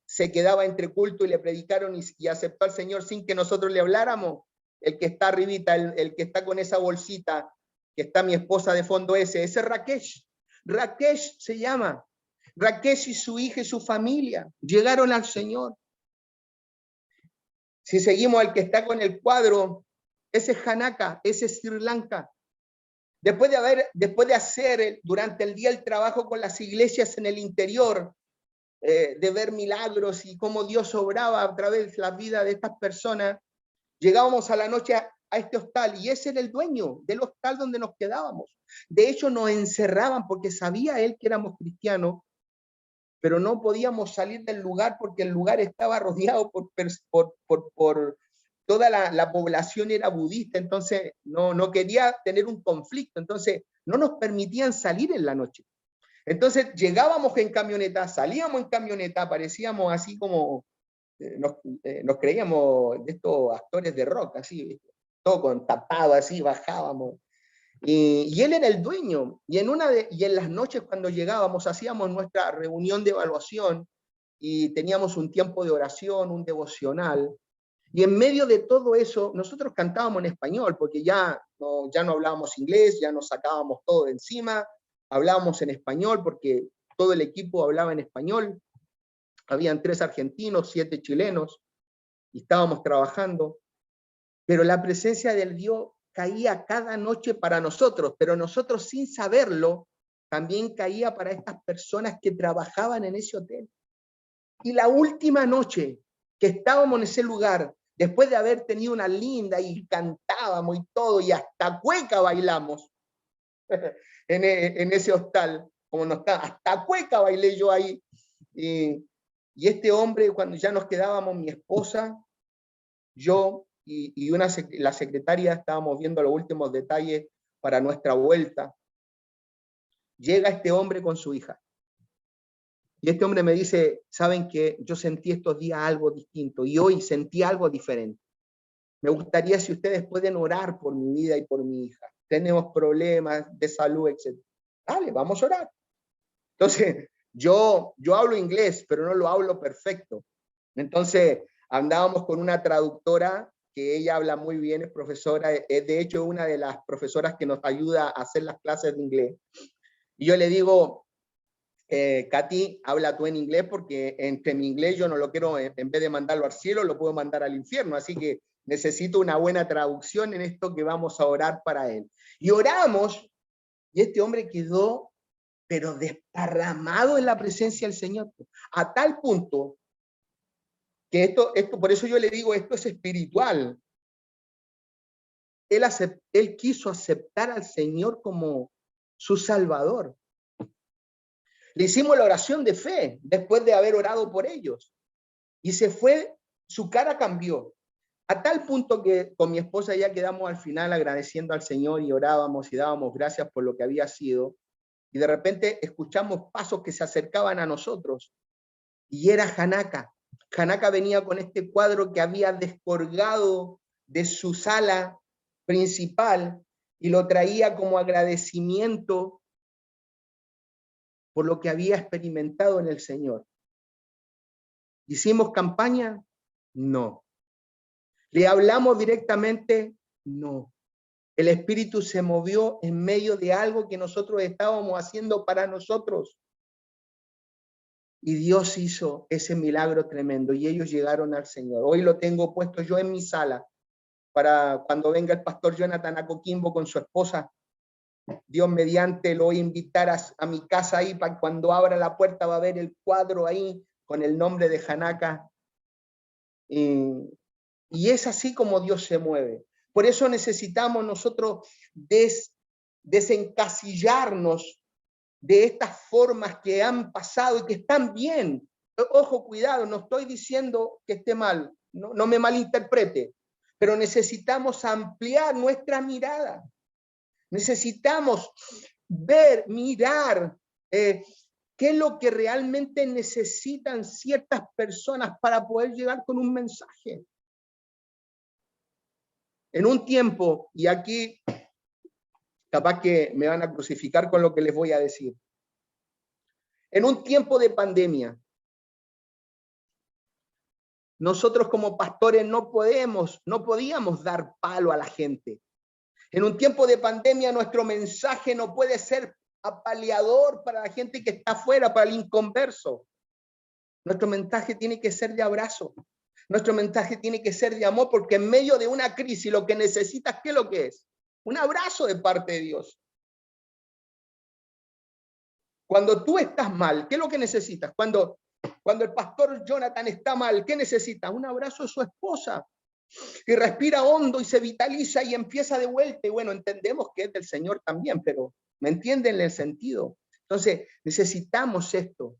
se quedaba entre culto y le predicaron y aceptó al Señor sin que nosotros le habláramos? El que está arribita, el que está con esa bolsita, que está mi esposa de fondo ese es Rakesh. Rakesh se llama. Rakesh y su hija y su familia llegaron al Señor. Si seguimos al que está con el cuadro, ese es Hanaka, ese es Sri Lanka. Después de hacer durante el día el trabajo con las iglesias en el interior, de ver milagros y cómo Dios obraba a través de la vida de estas personas, llegábamos a la noche a este hostal y ese era el dueño del hostal donde nos quedábamos. De hecho, nos encerraban porque sabía él que éramos cristianos, pero no podíamos salir del lugar porque el lugar estaba rodeado por toda la población era budista, entonces no quería tener un conflicto, entonces no nos permitían salir en la noche. Entonces llegábamos en camioneta, salíamos en camioneta, parecíamos así como, nos creíamos de estos actores de rock, así, todo con tapado así, bajábamos. Y él era el dueño, y en las noches cuando llegábamos hacíamos nuestra reunión de evaluación y teníamos un tiempo de oración, un devocional, y en medio de todo eso nosotros cantábamos en español, porque ya no hablábamos inglés, ya nos sacábamos todo de encima, hablábamos en español porque todo el equipo hablaba en español, habían 3 argentinos, 7 chilenos, y estábamos trabajando, pero la presencia del Dios caía cada noche para nosotros, pero nosotros sin saberlo, también caía para estas personas que trabajaban en ese hotel. Y la última noche que estábamos en ese lugar, después de haber tenido una linda y cantábamos y todo, y hasta cueca bailamos en ese hostal, como no está, hasta cueca bailé yo ahí. Y Y este hombre, cuando ya nos quedábamos, mi esposa, yo y la secretaria, estábamos viendo los últimos detalles para nuestra vuelta, llega este hombre con su hija. Y este hombre me dice, ¿saben qué? Yo sentí estos días algo distinto y hoy sentí algo diferente. Me gustaría si ustedes pueden orar por mi vida y por mi hija. Tenemos problemas de salud, etc. Dale, vamos a orar. Entonces, yo hablo inglés, pero no lo hablo perfecto. Entonces, andábamos con una traductora que ella habla muy bien, es profesora, es de hecho una de las profesoras que nos ayuda a hacer las clases de inglés. Y yo le digo, Katy, habla tú en inglés porque entre mi inglés yo no lo quiero, en vez de mandarlo al cielo, lo puedo mandar al infierno. Así que necesito una buena traducción en esto que vamos a orar para él. Y oramos, y este hombre quedó, pero desparramado en la presencia del Señor, a tal punto que esto, por eso yo le digo, esto es espiritual. Él quiso aceptar al Señor como su Salvador. Le hicimos la oración de fe después de haber orado por ellos. Y se fue, su cara cambió. A tal punto que con mi esposa ya quedamos al final agradeciendo al Señor y orábamos y dábamos gracias por lo que había sido. Y de repente escuchamos pasos que se acercaban a nosotros. Y era Hanaka. Hanaka venía con este cuadro que había descolgado de su sala principal y lo traía como agradecimiento por lo que había experimentado en el Señor. ¿Hicimos campaña? No. ¿Le hablamos directamente? No. El Espíritu se movió en medio de algo que nosotros estábamos haciendo para nosotros. Y Dios hizo ese milagro tremendo y ellos llegaron al Señor. Hoy lo tengo puesto yo en mi sala para cuando venga el pastor Jonathan a Coquimbo con su esposa. Dios mediante lo voy a invitar a mi casa ahí para cuando abra la puerta va a ver el cuadro ahí con el nombre de Hanaka. Y es así como Dios se mueve. Por eso necesitamos nosotros desencasillarnos de estas formas que han pasado y que están bien. Ojo, cuidado, no estoy diciendo que esté mal, no me malinterprete, pero necesitamos ampliar nuestra mirada. Necesitamos ver, mirar qué es lo que realmente necesitan ciertas personas para poder llegar con un mensaje. En un tiempo, y aquí capaz que me van a crucificar con lo que les voy a decir. En un tiempo de pandemia, nosotros como pastores no podíamos dar palo a la gente. En un tiempo de pandemia, nuestro mensaje no puede ser apaleador para la gente que está afuera, para el inconverso. Nuestro mensaje tiene que ser de abrazo. Nuestro mensaje tiene que ser de amor, porque en medio de una crisis lo que necesitas, ¿qué es lo que es? Un abrazo de parte de Dios. Cuando tú estás mal, ¿qué es lo que necesitas? Cuando el pastor Jonathan está mal, ¿qué necesita? Un abrazo de su esposa. Y respira hondo y se vitaliza y empieza de vuelta. Y bueno, entendemos que es del Señor también, pero ¿me entienden el sentido? Entonces, necesitamos esto,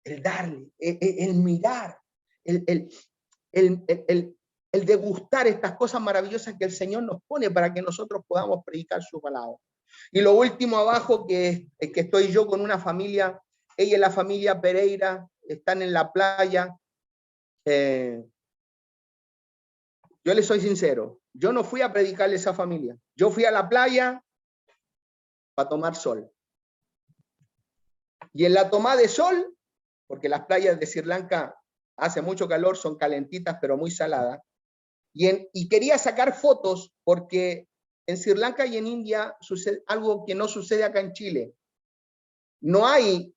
el darle, el mirar, el degustar estas cosas maravillosas que el Señor nos pone para que nosotros podamos predicar su palabra. Y lo último abajo, que estoy yo con una familia, ella y la familia Pereira, están en la playa. Yo les soy sincero, yo no fui a predicarle a esa familia, yo fui a la playa para tomar sol. Y en la toma de sol, porque las playas de Sri Lanka hace mucho calor, son calentitas pero muy saladas, y quería sacar fotos porque en Sri Lanka y en India sucede algo que no sucede acá en Chile. No hay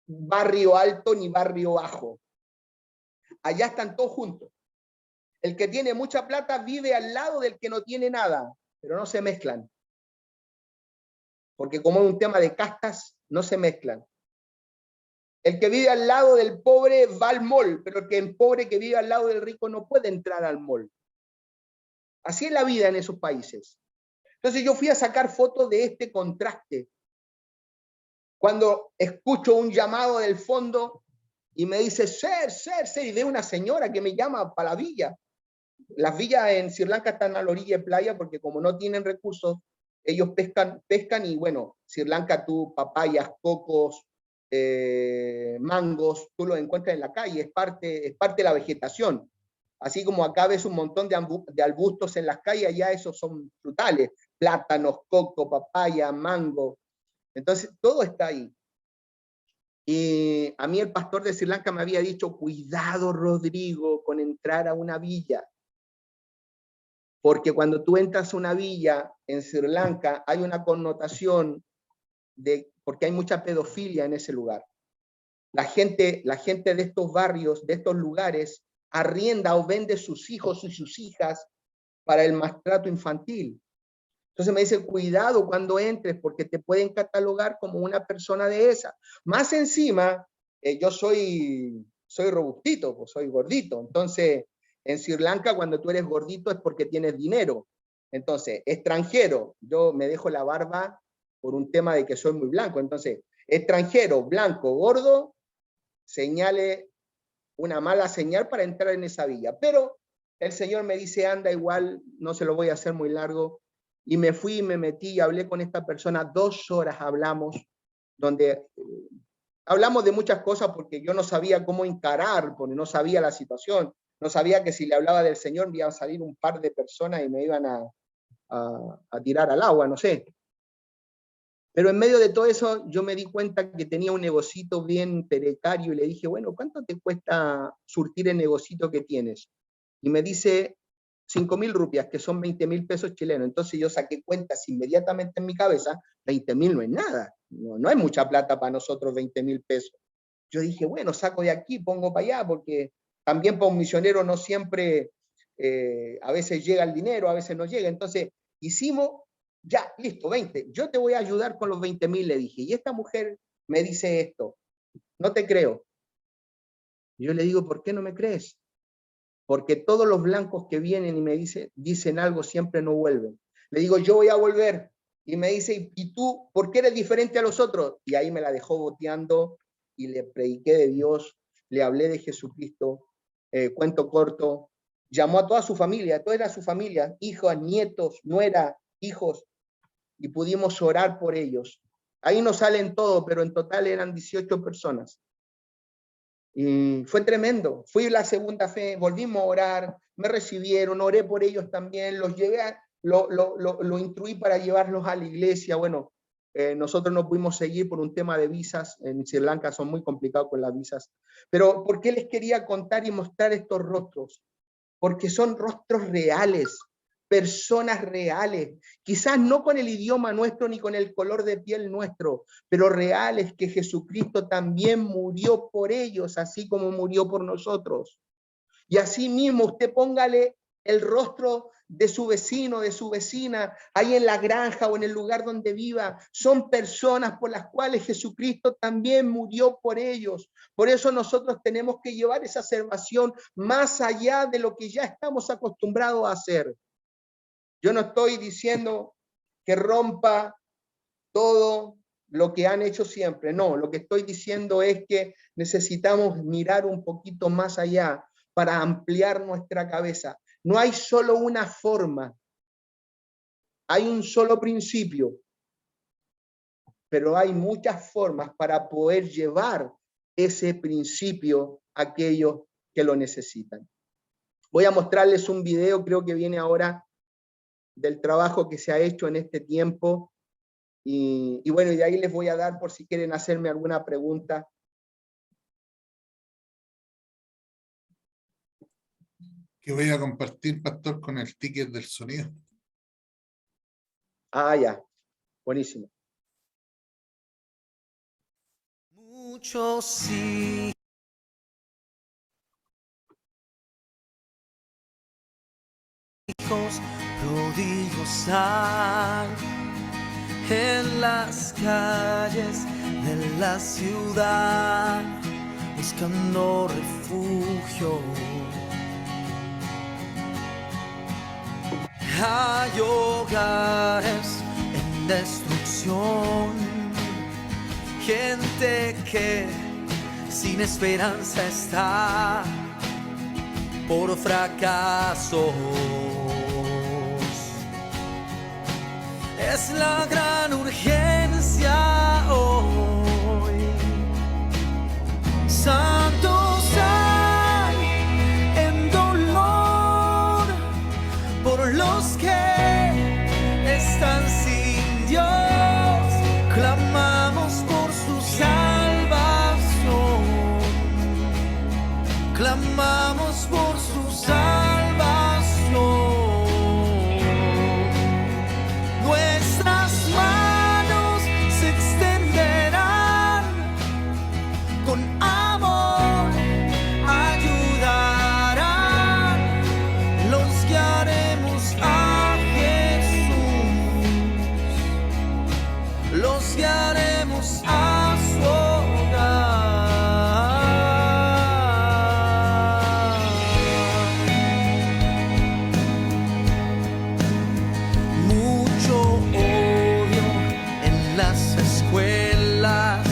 barrio alto ni barrio bajo. Allá están todos juntos. El que tiene mucha plata vive al lado del que no tiene nada, pero no se mezclan. Porque como es un tema de castas, no se mezclan. El que vive al lado del pobre va al mall, pero el pobre que vive al lado del rico no puede entrar al mall. Así es la vida en esos países. Entonces yo fui a sacar fotos de este contraste. Cuando escucho un llamado del fondo y me dice, ser, y ve una señora que me llama para la villa. Las villas en Sri Lanka están a la orilla de playa porque como no tienen recursos, ellos pescan y bueno, Sri Lanka tú papayas, cocos, mangos, tú los encuentras en la calle, es parte de la vegetación. Así como acá ves un montón de arbustos en las calles, allá esos son frutales, plátanos, coco, papaya, mango. Entonces, todo está ahí. Y a mí el pastor de Sri Lanka me había dicho, cuidado, Rodrigo, con entrar a una villa. Porque cuando tú entras a una villa en Sri Lanka, hay una connotación porque hay mucha pedofilia en ese lugar. La gente de estos barrios, de estos lugares, arrienda o vende sus hijos y sus hijas para el maltrato infantil. Entonces me dice, cuidado cuando entres porque te pueden catalogar como una persona de esa. Más encima, yo soy robustito, pues soy gordito. Entonces, en Sri Lanka cuando tú eres gordito es porque tienes dinero. Entonces, extranjero, yo me dejo la barba por un tema de que soy muy blanco. Entonces, extranjero, blanco, gordo, señale una mala señal para entrar en esa villa. Pero el Señor me dice, anda igual, no se lo voy a hacer muy largo. Y me fui, me metí y hablé con esta persona, 2 horas hablamos, donde hablamos de muchas cosas porque yo no sabía cómo encarar, porque no sabía la situación, no sabía que si le hablaba del Señor me iban a salir un par de personas y me iban a tirar al agua, no sé. Pero en medio de todo eso yo me di cuenta que tenía un negocito bien precario y le dije, bueno, ¿cuánto te cuesta surtir el negocito que tienes? Y me dice, 5.000 rupias, que son 20.000 pesos chilenos. Entonces yo saqué cuentas inmediatamente en mi cabeza, 20.000 no es nada, no es mucha plata para nosotros 20.000 pesos. Yo dije, bueno, saco de aquí, pongo para allá, porque también para un misionero no siempre, a veces llega el dinero, a veces no llega. Entonces hicimos, ya, listo, 20, yo te voy a ayudar con los 20.000, le dije. Y esta mujer me dice esto, no te creo. Y yo le digo, ¿por qué no me crees? Porque todos los blancos que vienen y me dicen algo siempre no vuelven. Le digo, yo voy a volver. Y me dice, ¿y tú por qué eres diferente a los otros? Y ahí me la dejó boteando y le prediqué de Dios, le hablé de Jesucristo, cuento corto, llamó a toda su familia, toda era su familia, hijos, nietos, nuera, hijos, y pudimos orar por ellos. Ahí no salen todos, pero en total eran 18 personas. Y fue tremendo. Fui la segunda fe, volvimos a orar, me recibieron, oré por ellos también, los llevé, lo instruí para llevarlos a la iglesia. Bueno, nosotros no pudimos seguir por un tema de visas. En Sri Lanka son muy complicados con las visas. Pero ¿por qué les quería contar y mostrar estos rostros? Porque son rostros reales, personas reales, quizás no con el idioma nuestro ni con el color de piel nuestro, pero reales, que Jesucristo también murió por ellos, así como murió por nosotros. Y así mismo usted póngale el rostro de su vecino, de su vecina, ahí en la granja o en el lugar donde viva. Son personas por las cuales Jesucristo también murió por ellos. Por eso nosotros tenemos que llevar esa salvación más allá de lo que ya estamos acostumbrados a hacer. Yo no estoy diciendo que rompa todo lo que han hecho siempre. No, lo que estoy diciendo es que necesitamos mirar un poquito más allá para ampliar nuestra cabeza. No hay solo una forma, hay un solo principio, pero hay muchas formas para poder llevar ese principio a aquellos que lo necesitan. Voy a mostrarles un video, creo que viene ahora, del trabajo que se ha hecho en este tiempo. Y bueno, y de ahí les voy a dar por si quieren hacerme alguna pregunta. Que voy a compartir, pastor, con el ticket del sonido. Ah, ya. Buenísimo. Muchos hijos prodigios hay en las calles de la ciudad, buscando refugio. Hay hogares en destrucción, gente que sin esperanza está por fracasos. Es la gran urgencia hoy. Santos hay en dolor por los que están sin Dios. Clamamos por su salvación. Clamamos por su salvación. Nuestras manos se extenderán con amor, ayudarán, los guiaremos a Jesús, los guiaremos a su hogar. Mucho odio en las escuelas,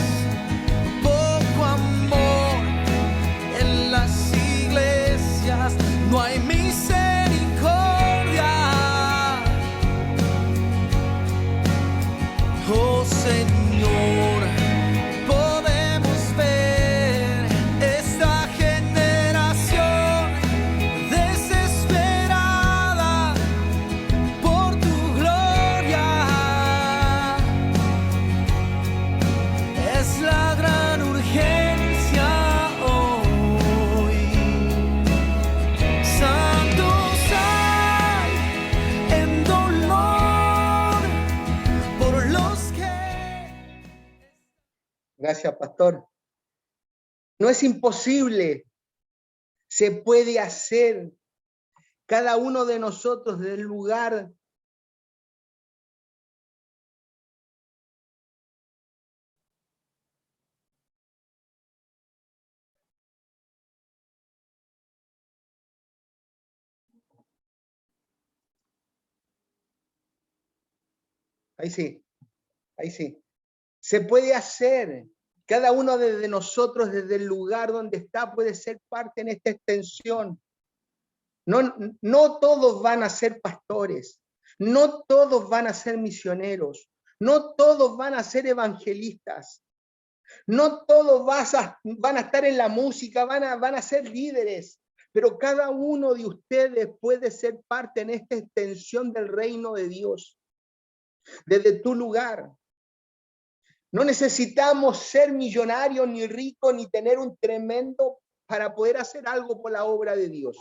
poco amor en las iglesias, no hay misericordia. Oh Señor, podemos ver esta generación desesperada por tu gloria. Es la gran urgencia hoy. Santos hay en dolor por los que... Gracias, pastor. No es imposible, se puede hacer. Cada uno de nosotros del lugar ahí sí, ahí sí. Se puede hacer. Cada uno de nosotros desde el lugar donde está puede ser parte en esta extensión. No todos van a ser pastores, no todos van a ser misioneros, no todos van a ser evangelistas, no todos van a estar en la música, van a ser líderes, pero cada uno de ustedes puede ser parte en esta extensión del reino de Dios, desde tu lugar. No necesitamos ser millonarios, ni ricos, ni tener un tremendo para poder hacer algo por la obra de Dios.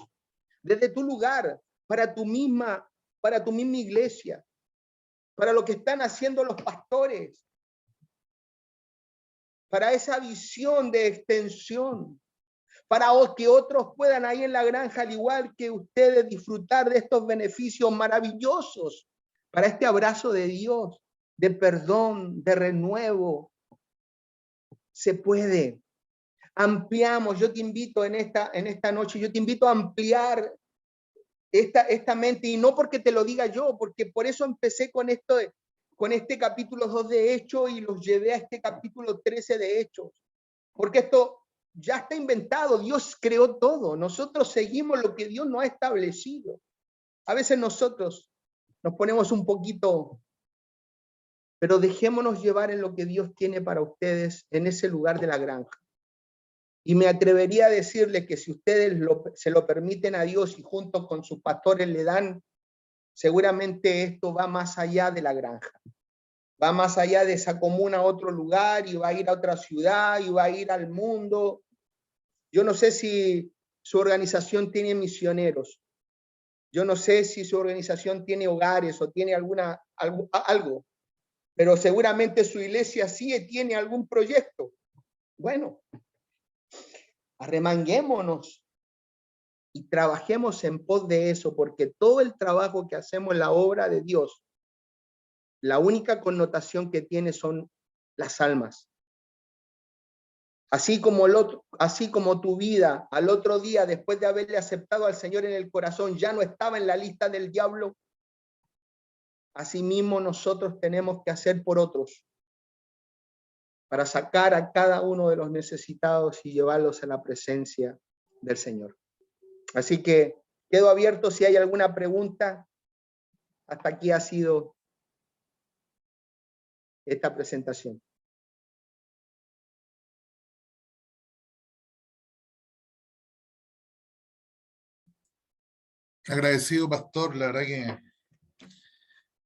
Desde tu lugar, para tu misma iglesia, para lo que están haciendo los pastores, para esa visión de extensión, para que otros puedan ahí en la granja, al igual que ustedes, disfrutar de estos beneficios maravillosos, para este abrazo de Dios, de perdón, de renuevo. Se puede. Ampliamos, yo te invito en esta noche, yo te invito a ampliar esta mente, y no porque te lo diga yo, porque por eso empecé con este capítulo 2 de Hechos y los llevé a este capítulo 13 de Hechos, porque esto ya está inventado. Dios creó todo, nosotros seguimos lo que Dios nos ha establecido. A veces nosotros nos ponemos un poquito, pero dejémonos llevar en lo que Dios tiene para ustedes en ese lugar de la granja. Y me atrevería a decirles que si ustedes se lo permiten a Dios y junto con sus pastores le dan, seguramente esto va más allá de la granja. Va más allá de esa comuna a otro lugar, y va a ir a otra ciudad, y va a ir al mundo. Yo no sé si su organización tiene misioneros. Yo no sé si su organización tiene hogares o tiene algo. Pero seguramente su iglesia sí tiene algún proyecto. Bueno, arremanguémonos y trabajemos en pos de eso, porque todo el trabajo que hacemos en la obra de Dios, la única connotación que tiene son las almas. Así como tu vida al otro día, después de haberle aceptado al Señor en el corazón, ya no estaba en la lista del diablo, asimismo nosotros tenemos que hacer por otros. para sacar a cada uno de los necesitados y llevarlos a la presencia del Señor. Así que quedo abierto si hay alguna pregunta. Hasta aquí ha sido esta presentación. Agradecido, pastor, la verdad que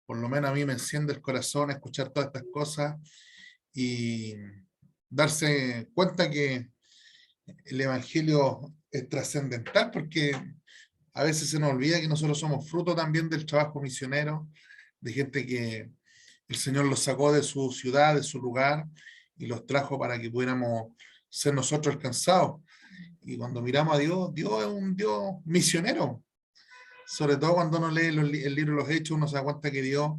por lo menos a mí me enciende el corazón escuchar todas estas cosas y darse cuenta que el evangelio es trascendental, porque a veces se nos olvida que nosotros somos fruto también del trabajo misionero, de gente que el Señor los sacó de su ciudad, de su lugar, y los trajo para que pudiéramos ser nosotros alcanzados. Y cuando miramos a Dios, Dios es un Dios misionero. Sobre todo cuando uno lee el libro de los Hechos, uno se da cuenta que Dios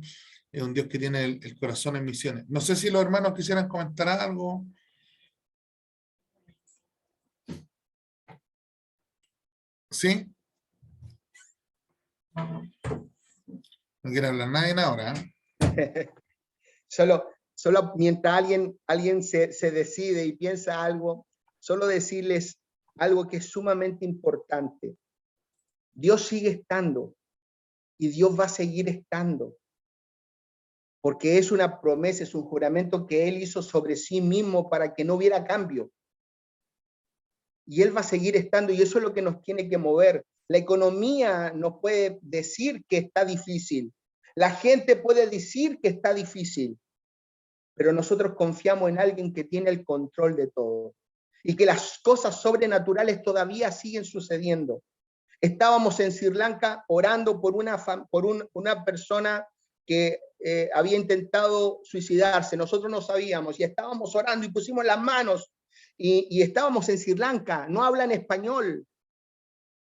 es un Dios que tiene el corazón en misiones. No sé si los hermanos quisieran comentar algo. ¿Sí? No quiere hablar nadie ahora, ¿eh? Solo mientras alguien se decide y piensa algo, solo decirles algo que es sumamente importante. Dios sigue estando y Dios va a seguir estando, porque es una promesa, es un juramento que Él hizo sobre sí mismo para que no hubiera cambio. Y Él va a seguir estando, y eso es lo que nos tiene que mover. La economía nos puede decir que está difícil, la gente puede decir que está difícil, pero nosotros confiamos en alguien que tiene el control de todo, y que las cosas sobrenaturales todavía siguen sucediendo. Estábamos en Sri Lanka orando por una persona que había intentado suicidarse. Nosotros no sabíamos y estábamos orando y pusimos las manos y estábamos en Sri Lanka, no hablan español.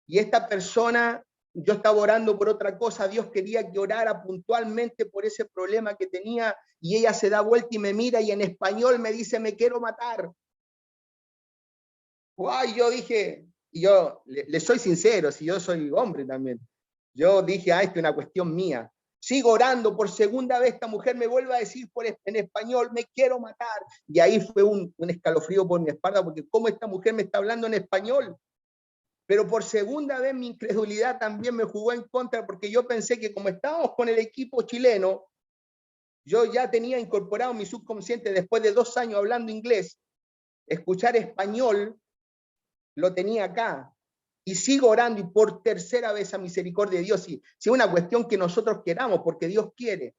Y esta persona, yo estaba orando por otra cosa, Dios quería que orara puntualmente por ese problema que tenía, y ella se da vuelta y me mira y en español me dice, me quiero matar. Guay, yo dije, y yo le soy sincero, si yo soy hombre también, yo dije, esto es una cuestión mía. Sigo orando, por segunda vez esta mujer me vuelve a decir en español, me quiero matar. Y ahí fue un escalofrío por mi espalda, porque cómo esta mujer me está hablando en español. Pero por segunda vez mi incredulidad también me jugó en contra, porque yo pensé que como estábamos con el equipo chileno, yo ya tenía incorporado mi subconsciente, después de 2 años hablando inglés, escuchar español, lo tenía acá. Y sigo orando, y por tercera vez a misericordia de Dios, si es una cuestión que nosotros queramos, porque Dios quiere,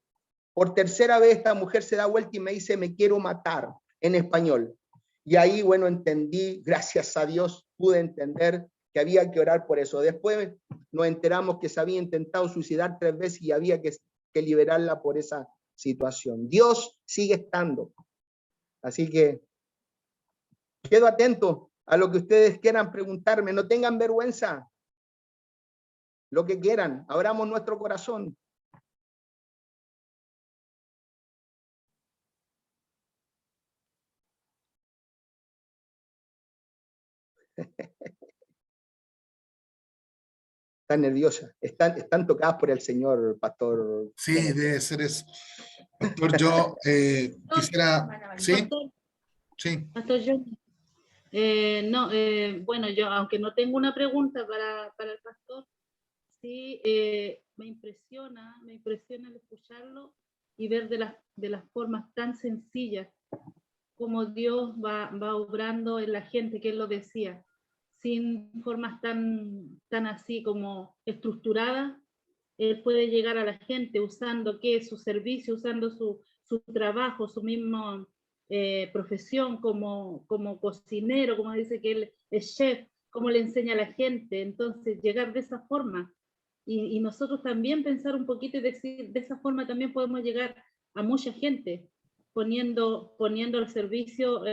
por tercera vez esta mujer se da vuelta y me dice, me quiero matar, en español. Y ahí, bueno, entendí, gracias a Dios, pude entender que había que orar por eso. Después nos enteramos que se había intentado suicidar 3 veces y había que liberarla por esa situación. Dios sigue estando. Así que quedo atento a lo que ustedes quieran preguntarme. No tengan vergüenza. Lo que quieran. Abramos nuestro corazón. Están nerviosas. Están tocadas por el Señor, pastor. Sí, debe ser eso. Pastor, yo quisiera... ¿Sí? Sí. Pastor John, bueno, yo aunque no tengo una pregunta para el pastor, sí me impresiona el escucharlo y ver de las formas tan sencillas como Dios va obrando en la gente, que él lo decía, sin formas tan así como estructuradas. Él puede llegar a la gente usando su servicio, usando su trabajo, su mismo profesión como cocinero, como dice que él es chef, cómo le enseña a la gente. Entonces llegar de esa forma y nosotros también pensar un poquito y decir, de esa forma también podemos llegar a mucha gente, poniendo al servicio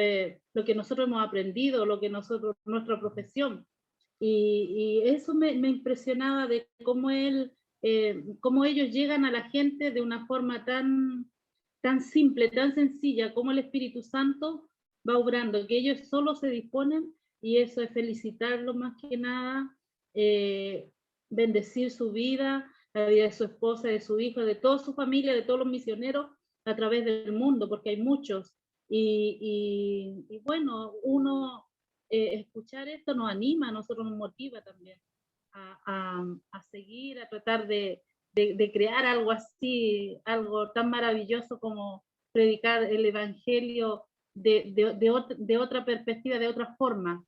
lo que nosotros hemos aprendido, nuestra profesión. Y eso me impresionaba de cómo cómo ellos llegan a la gente de una forma tan simple, tan sencilla, como el Espíritu Santo va obrando, que ellos solo se disponen, y eso es felicitarlo más que nada, bendecir su vida, la vida de su esposa, de su hijo, de toda su familia, de todos los misioneros a través del mundo, porque hay muchos Y bueno, uno escuchar esto nos anima, a nosotros nos motiva también a seguir, a tratar de crear algo así, algo tan maravilloso como predicar el Evangelio de otra perspectiva, de otra forma,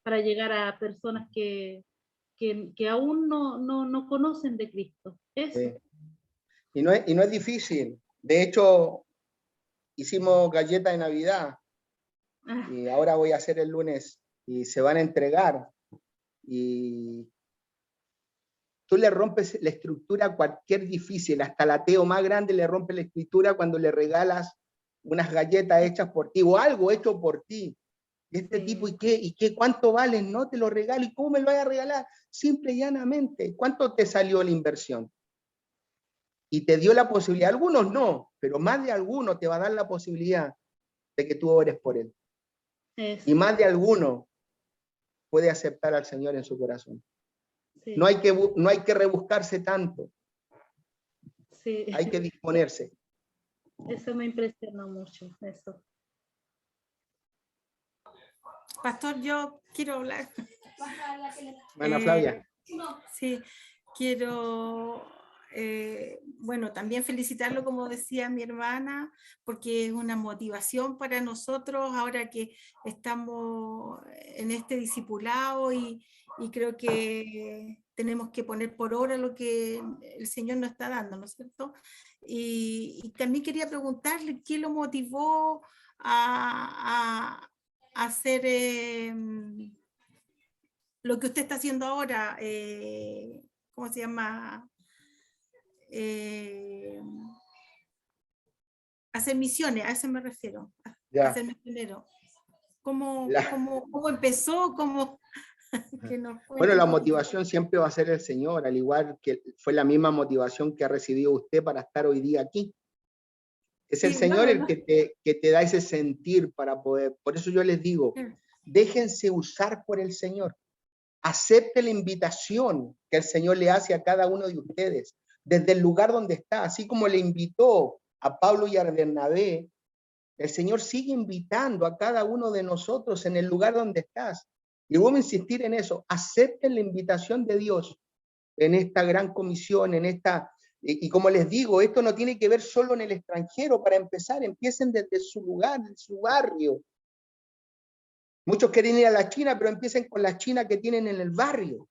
para llegar a personas que aún no conocen de Cristo. Eso. Sí. Y no es difícil. De hecho, hicimos galletas de Navidad y ahora voy a hacer el lunes y se van a entregar. Y tú le rompes la estructura a cualquier difícil, hasta el ateo más grande le rompe la escritura cuando le regalas unas galletas hechas por ti o algo hecho por ti. Y este tipo, ¿y qué? ¿Cuánto valen? No te lo regalo. ¿Y cómo me lo voy a regalar? Simple y llanamente. ¿Cuánto te salió la inversión? Y te dio la posibilidad, algunos no, pero más de alguno te va a dar la posibilidad de que tú ores por él. Eso. Y más de alguno puede aceptar al Señor en su corazón. Sí. No hay que rebuscarse tanto, Sí. hay que disponerse. Eso me impresionó mucho, eso. Pastor, yo quiero hablar. Hermana Flavia. Sí, quiero, bueno, también felicitarlo, como decía mi hermana, porque es una motivación para nosotros ahora que estamos en este discipulado y creo que tenemos que poner por obra lo que el Señor nos está dando, ¿no es cierto? Y también quería preguntarle qué lo motivó a hacer lo que usted está haciendo ahora, ¿cómo se llama? Hacer misiones, a eso me refiero, Ya. hacer misionero. ¿Cómo La- empezó? Que nos cuente Bueno, la un poquito. motivación siempre va a ser el Señor, al igual que fue la misma motivación que ha recibido usted para estar hoy día aquí. Es el Sí, Señor no, el que te da ese sentir para poder. Por eso yo les digo, déjense usar por el Señor. Acepte la invitación que el Señor le hace a cada uno de ustedes, desde el lugar donde está, así como le invitó a Pablo y a Bernabé, el Señor sigue invitando a cada uno de nosotros en el lugar donde estás. Y voy a insistir en eso, acepten la invitación de Dios en esta gran comisión, en esta, y como les digo, esto no tiene que ver solo en el extranjero, para empezar, empiecen desde su lugar, en su barrio. Muchos quieren ir a la China, pero empiecen con la China que tienen en el barrio.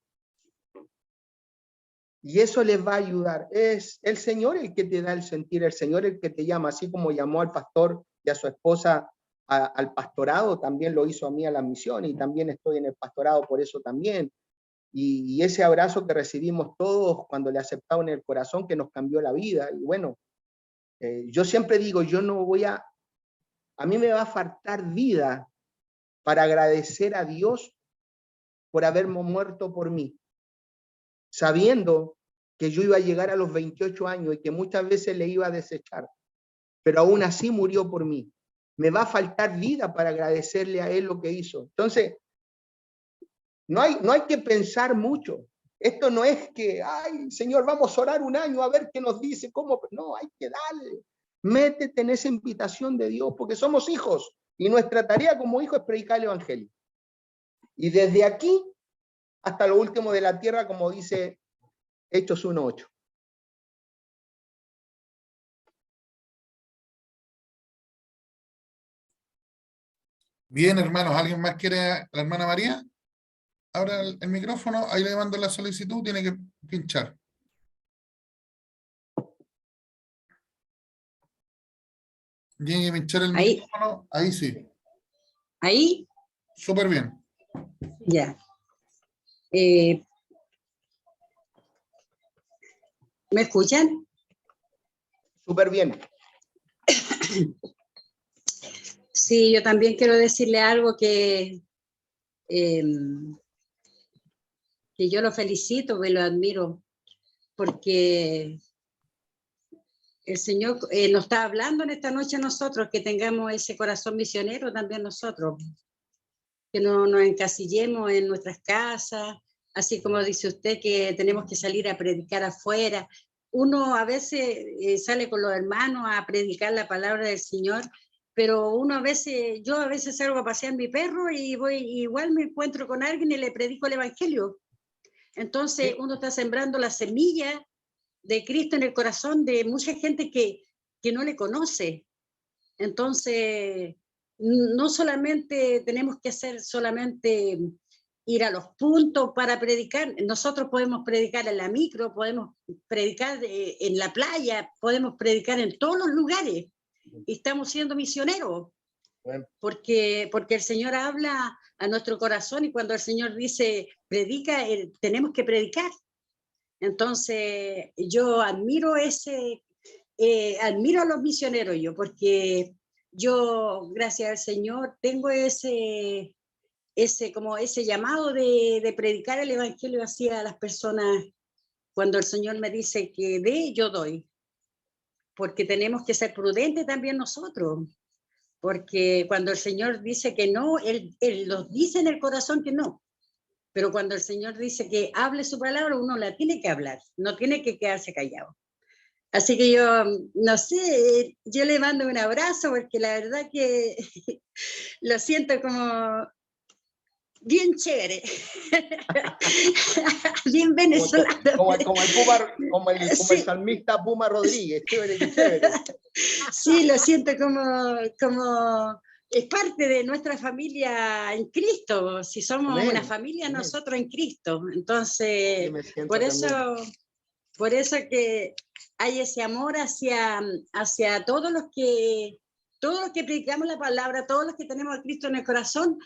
Y eso les va a ayudar. Es el Señor el que te da el sentir, el Señor el que te llama, así como llamó al pastor y a su esposa al pastorado, también lo hizo a mí a la misión, y también estoy en el pastorado por eso también. Y ese abrazo que recibimos todos cuando le aceptaron en el corazón, que nos cambió la vida. Y bueno, yo siempre digo, yo no voy a mí me va a faltar vida para agradecer a Dios por haberme muerto por mí, sabiendo que yo iba a llegar a los 28 años y que muchas veces le iba a desechar, pero aún así murió por mí. Me va a faltar vida para agradecerle a Él lo que hizo. Entonces, no hay que pensar mucho. Esto no es que, ay, Señor, vamos a orar un año a ver qué nos dice, cómo. No, hay que darle. Métete en esa invitación de Dios, porque somos hijos y nuestra tarea como hijos es predicar el Evangelio. Y desde aquí hasta lo último de la tierra, como dice Hechos 1:8. Bien, hermanos, ¿alguien más quiere? ¿La hermana María? Ahora el micrófono, ahí le mando la solicitud, tiene que pinchar. Tiene que pinchar el Ahí. micrófono, ahí sí. Ahí, Súper bien. ya. ¿Me escuchan? Súper bien. Sí, yo también quiero decirle algo que yo lo felicito, y lo admiro, porque el Señor nos está hablando en esta noche a nosotros, que tengamos ese corazón misionero también nosotros, que no nos encasillemos en nuestras casas, así como dice usted que tenemos que salir a predicar afuera. Uno a veces sale con los hermanos a predicar la palabra del Señor, pero uno a veces, yo a veces salgo a pasear mi perro y voy, igual me encuentro con alguien y le predico el evangelio. Entonces uno está sembrando la semilla de Cristo en el corazón de mucha gente que no le conoce. Entonces, no solamente tenemos que hacer solamente ir a los puntos para predicar, nosotros podemos predicar en la micro, podemos predicar en la playa, podemos predicar en todos los lugares, y estamos siendo misioneros, Bueno. porque el Señor habla a nuestro corazón, y cuando el Señor dice predica, tenemos que predicar. Entonces, yo admiro admiro a los misioneros yo, porque yo, gracias al Señor, tengo ese llamado de predicar el evangelio hacia las personas. Cuando el Señor me dice que dé, yo doy, porque tenemos que ser prudentes también nosotros, porque cuando el Señor dice que no, él los dice en el corazón que no, pero cuando el Señor dice que hable su palabra, uno la tiene que hablar, no tiene que quedarse callado. Así que yo, no sé, yo le mando un abrazo, porque la verdad que lo siento como bien chévere, bien venezolano. Como el Sí. salmista Puma Rodríguez, chévere, que chévere. Sí, lo siento como es parte de nuestra familia en Cristo, si somos Amén, una familia amén. nosotros en Cristo. Sí, Entonces, me siento por eso, también. por eso que hay ese amor hacia todos los que predicamos la palabra, todos los que tenemos a Cristo en el corazón.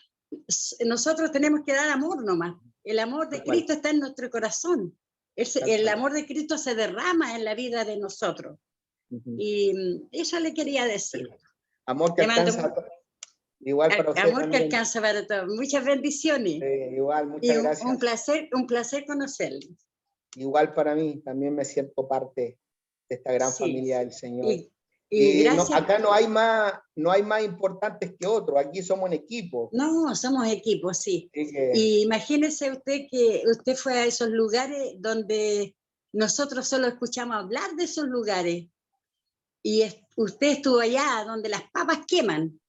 Nosotros tenemos que dar amor nomás. El amor de Tal cual. Cristo está en nuestro corazón. Tal El cual. amor de Cristo se derrama en la vida de nosotros. Ujú. Y eso le quería decir. Amor que Te mando alcanza. Igual para usted amor que también. alcanza para todos. Muchas bendiciones. Igual, Y muchas gracias. un placer conocerle. Igual para mí, también me siento parte de esta gran Sí. familia del Señor. Y gracias. Acá no hay más importantes que otros, aquí somos un equipo. No, somos equipo, sí. Así que, Y imagínese usted que usted fue a esos lugares donde nosotros solo escuchamos hablar de esos lugares. Y usted estuvo allá donde las papas queman,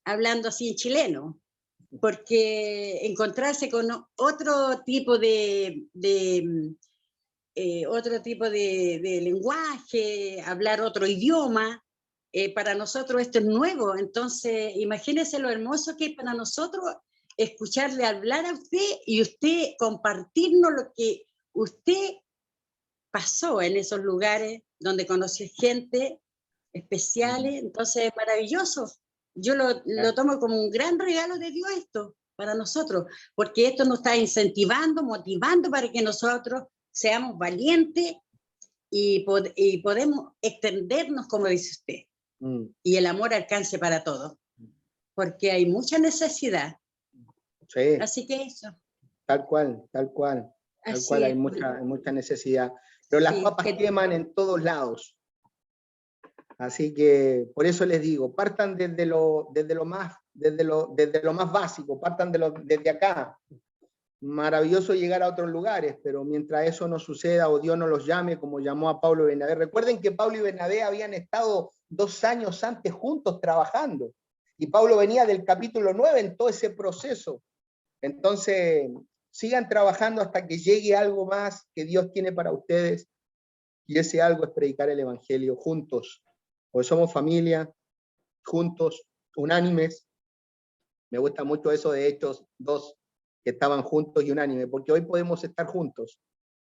hablando así en chileno, porque encontrarse con otro tipo de lenguaje, hablar otro idioma, para nosotros esto es nuevo. Entonces, imagínese lo hermoso que es para nosotros escucharle hablar a usted y usted compartirnos lo que usted pasó en esos lugares donde conoció gente especiales. Entonces, es maravilloso. Yo lo tomo como un gran regalo de Dios esto para nosotros, porque esto nos está incentivando, motivando para que nosotros seamos valientes y podemos extendernos, como dice usted, y el amor alcance para todos, porque hay mucha necesidad. sí, Así que eso. tal cual, tal cual. Tal Así cual, hay es. mucha necesidad. Pero las Sí, papas que- queman en todos lados. Así que por eso les digo, partan desde lo más básico, partan desde acá. Maravilloso llegar a otros lugares, pero mientras eso no suceda o Dios no los llame, como llamó a Pablo y Bernabé. Recuerden que Pablo y Bernabé habían estado 2 años antes juntos trabajando, y Pablo venía del capítulo 9 en todo ese proceso. Entonces, sigan trabajando hasta que llegue algo más que Dios tiene para ustedes, y ese algo es predicar el evangelio juntos, porque somos familia, juntos, unánimes. Me gusta mucho eso de Hechos 2, que estaban juntos y unánime, porque hoy podemos estar juntos.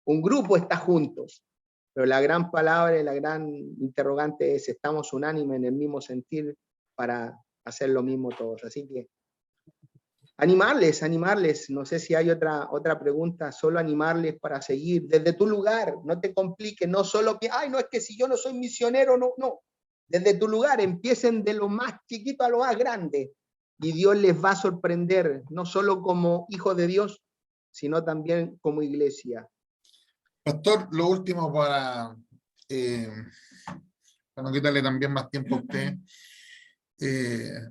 Un grupo está juntos, pero la gran palabra y la gran interrogante es, ¿estamos unánimes en el mismo sentir para hacer lo mismo todos? Así que animarles, no sé si hay otra pregunta, solo animarles para seguir desde tu lugar, no te compliques, no solo que, no, es que si yo no soy misionero, no, desde tu lugar, empiecen de lo más chiquito a lo más grande, y Dios les va a sorprender, no solo como hijos de Dios, sino también como iglesia. Pastor, lo último para no quitarle también más tiempo a usted.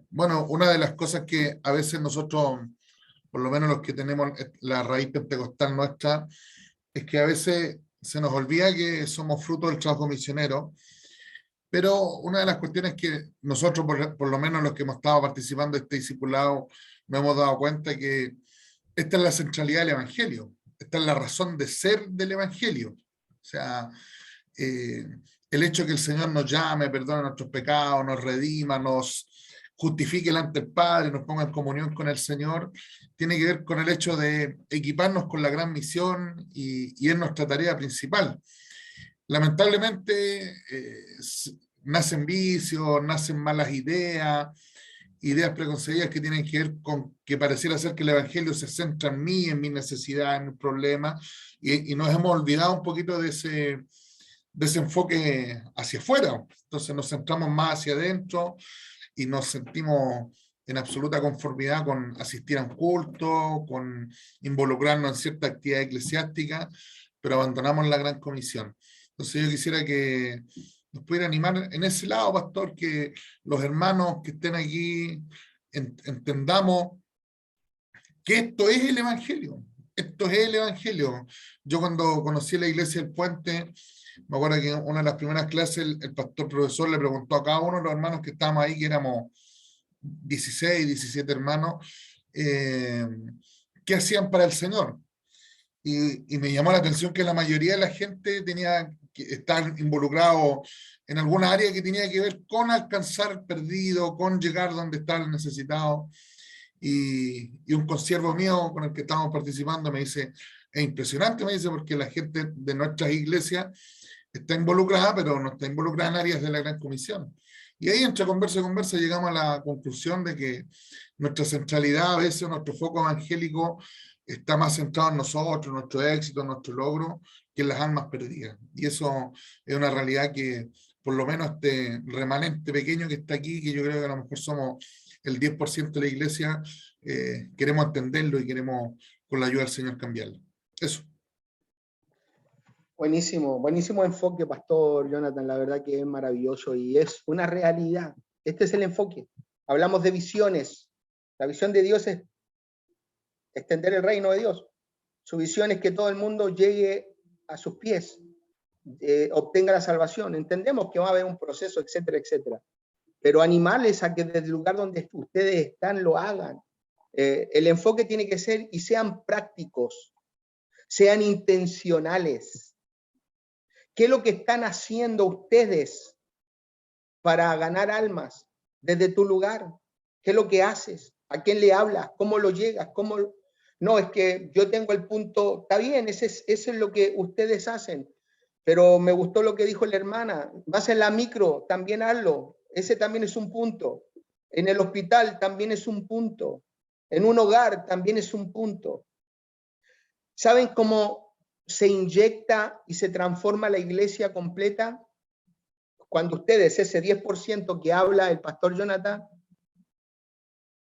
Bueno, una de las cosas que a veces nosotros, por lo menos los que tenemos la raíz pentecostal nuestra, es que a veces se nos olvida que somos fruto del trabajo misionero, Pero una de las cuestiones que nosotros, por lo menos los que hemos estado participando de este discipulado, nos hemos dado cuenta que esta es la centralidad del Evangelio, esta es la razón de ser del Evangelio. O sea, el hecho de que el Señor nos llame, perdone nuestros pecados, nos redima, nos justifique delante del Padre, nos ponga en comunión con el Señor, tiene que ver con el hecho de equiparnos con la gran misión y es nuestra tarea principal. Lamentablemente nacen vicios, nacen malas ideas preconcebidas que tienen que ver con que pareciera ser que el Evangelio se centra en mí, en mi necesidad, en mi problema, y nos hemos olvidado un poquito de ese enfoque hacia afuera. Entonces nos centramos más hacia adentro y nos sentimos en absoluta conformidad con asistir a un culto, con involucrarnos en cierta actividad eclesiástica, pero abandonamos la gran comisión. Entonces yo quisiera que nos pudiera animar en ese lado, pastor, que los hermanos que estén aquí entendamos que esto es el Evangelio. Esto es el Evangelio. Yo cuando conocí la iglesia del Puente, me acuerdo que en una de las primeras clases el pastor profesor le preguntó a cada uno de los hermanos que estábamos ahí, que éramos 16, 17 hermanos, ¿qué hacían para el Señor? Y me llamó la atención que la mayoría de la gente tenía que estar involucrado en alguna área que tenía que ver con alcanzar el perdido, con llegar donde está el necesitado. Y un consiervo mío con el que estábamos participando me dice, es impresionante, me dice, porque la gente de nuestras iglesias está involucrada, pero no está involucrada en áreas de la Gran Comisión. Y ahí entre conversa y conversa llegamos a la conclusión de que nuestra centralidad, a veces nuestro foco evangélico, está más centrado en nosotros, en nuestro éxito, en nuestro logro, que en las almas perdidas. Y eso es una realidad que, por lo menos este remanente pequeño que está aquí, que yo creo que a lo mejor somos el 10% de la iglesia, queremos entenderlo y queremos, con la ayuda del Señor, cambiarlo. Eso. Buenísimo, buenísimo enfoque, Pastor Jonathan, la verdad que es maravilloso y es una realidad. Este es el enfoque. Hablamos de visiones. La visión de Dios es extender el reino de Dios. Su visión es que todo el mundo llegue a sus pies, obtenga la salvación. Entendemos que va a haber un proceso, etcétera, etcétera. Pero animarles a que desde el lugar donde ustedes están lo hagan. El enfoque tiene que ser y sean prácticos, sean intencionales. ¿Qué es lo que están haciendo ustedes para ganar almas desde tu lugar? ¿Qué es lo que haces? ¿A quién le hablas? ¿Cómo lo llegas? ¿Cómo? No, es que yo tengo el punto, está bien, eso es lo que ustedes hacen, pero me gustó lo que dijo la hermana, vas en la micro, también hazlo, ese también es un punto, en el hospital también es un punto, en un hogar también es un punto. ¿Saben cómo se inyecta y se transforma la iglesia completa? Cuando ustedes, ese 10% que habla el pastor Jonathan,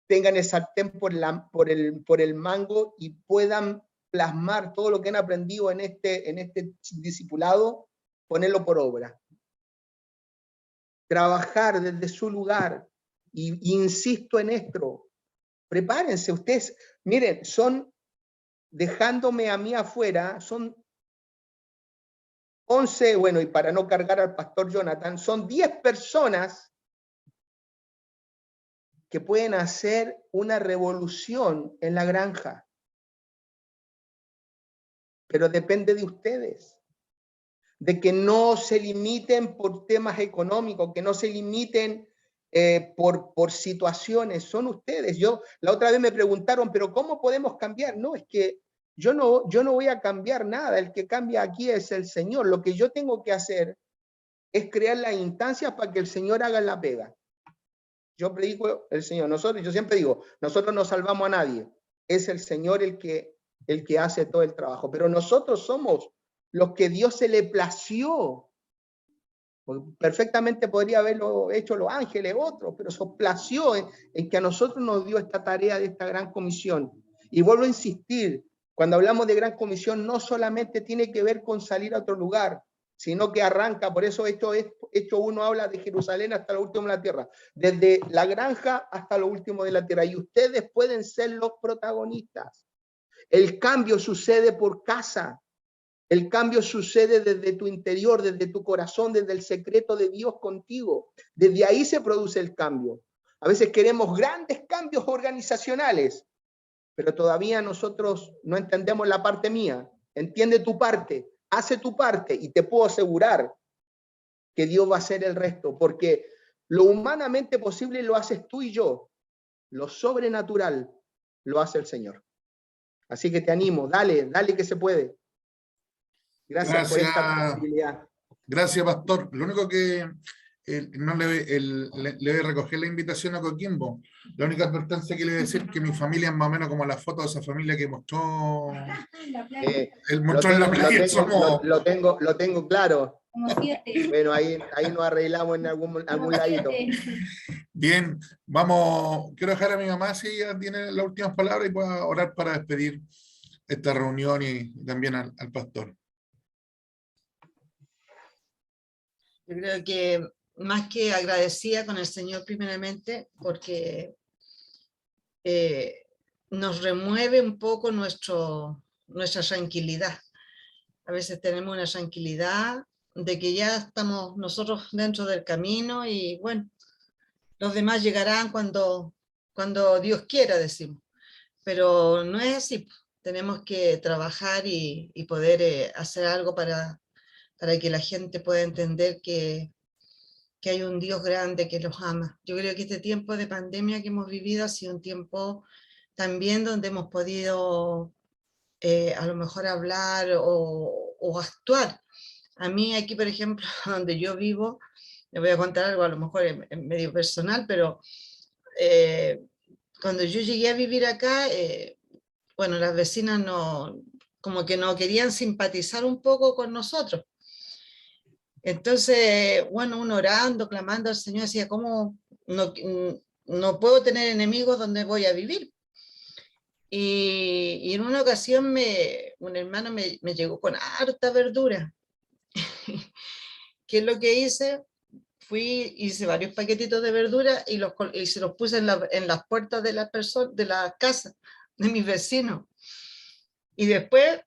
tengan el sartén por el mango y puedan plasmar todo lo que han aprendido en este discipulado, ponerlo por obra. Trabajar desde su lugar, y insisto en esto, prepárense ustedes, miren, son, dejándome a mí afuera, son 11, bueno, y para no cargar al pastor Jonathan, son 10 personas que pueden hacer una revolución en la granja. Pero depende de ustedes, de que no se limiten por temas económicos, que no se limiten por situaciones, son ustedes. La otra vez me preguntaron, pero ¿cómo podemos cambiar? No, es que yo no voy a cambiar nada, el que cambia aquí es el Señor. Lo que yo tengo que hacer es crear las instancias para que el Señor haga la pega. Yo predico el Señor, yo siempre digo, nosotros no salvamos a nadie, es el Señor el que hace todo el trabajo, pero nosotros somos los que Dios se le plació. Perfectamente podría haberlo hecho los ángeles, otros, pero se plació en que a nosotros nos dio esta tarea de esta gran comisión. Y vuelvo a insistir, cuando hablamos de gran comisión, no solamente tiene que ver con salir a otro lugar, sino que arranca, por eso Hecho 1 habla de Jerusalén hasta lo último de la tierra, desde la granja hasta lo último de la tierra, y ustedes pueden ser los protagonistas. El cambio sucede por casa. El cambio sucede desde tu interior, desde tu corazón, desde el secreto de Dios contigo. Desde ahí se produce el cambio. A veces queremos grandes cambios organizacionales, pero todavía nosotros no entendemos la parte mía. Entiende tu parte, hace tu parte y te puedo asegurar que Dios va a hacer el resto, porque lo humanamente posible lo haces tú y yo. Lo sobrenatural lo hace el Señor. Así que te animo, dale que se puede. Gracias por esta posibilidad. Gracias, pastor. Lo único que no le voy a recoger la invitación a Coquimbo. La única advertencia que le voy a decir es que mi familia es más o menos como la foto de esa familia que mostró, él mostró en la playa. Lo tengo claro. Bueno, ahí nos arreglamos en algún ladito. Bien, vamos, quiero dejar a mi mamá si ella tiene las últimas palabras y pueda orar para despedir esta reunión y también al pastor. Yo creo que más que agradecida con el Señor primeramente, porque nos remueve un poco nuestra tranquilidad. A veces tenemos una tranquilidad de que ya estamos nosotros dentro del camino y bueno, los demás llegarán cuando Dios quiera, decimos. Pero no es así. Tenemos que trabajar y poder hacer algo para que la gente pueda entender que hay un Dios grande que los ama. Yo creo que este tiempo de pandemia que hemos vivido ha sido un tiempo también donde hemos podido a lo mejor hablar o actuar. A mí aquí, por ejemplo, donde yo vivo, le voy a contar algo a lo mejor en medio personal, pero cuando yo llegué a vivir acá, bueno, las vecinas como que no querían simpatizar un poco con nosotros. Entonces, bueno, uno orando, clamando al Señor, decía, ¿cómo no puedo tener enemigos donde voy a vivir? Y en una ocasión un hermano me llegó con harta verdura. ¿Qué es lo que hice? Hice varios paquetitos de verdura y se los puse en las puertas de la casa de mis vecinos. Y después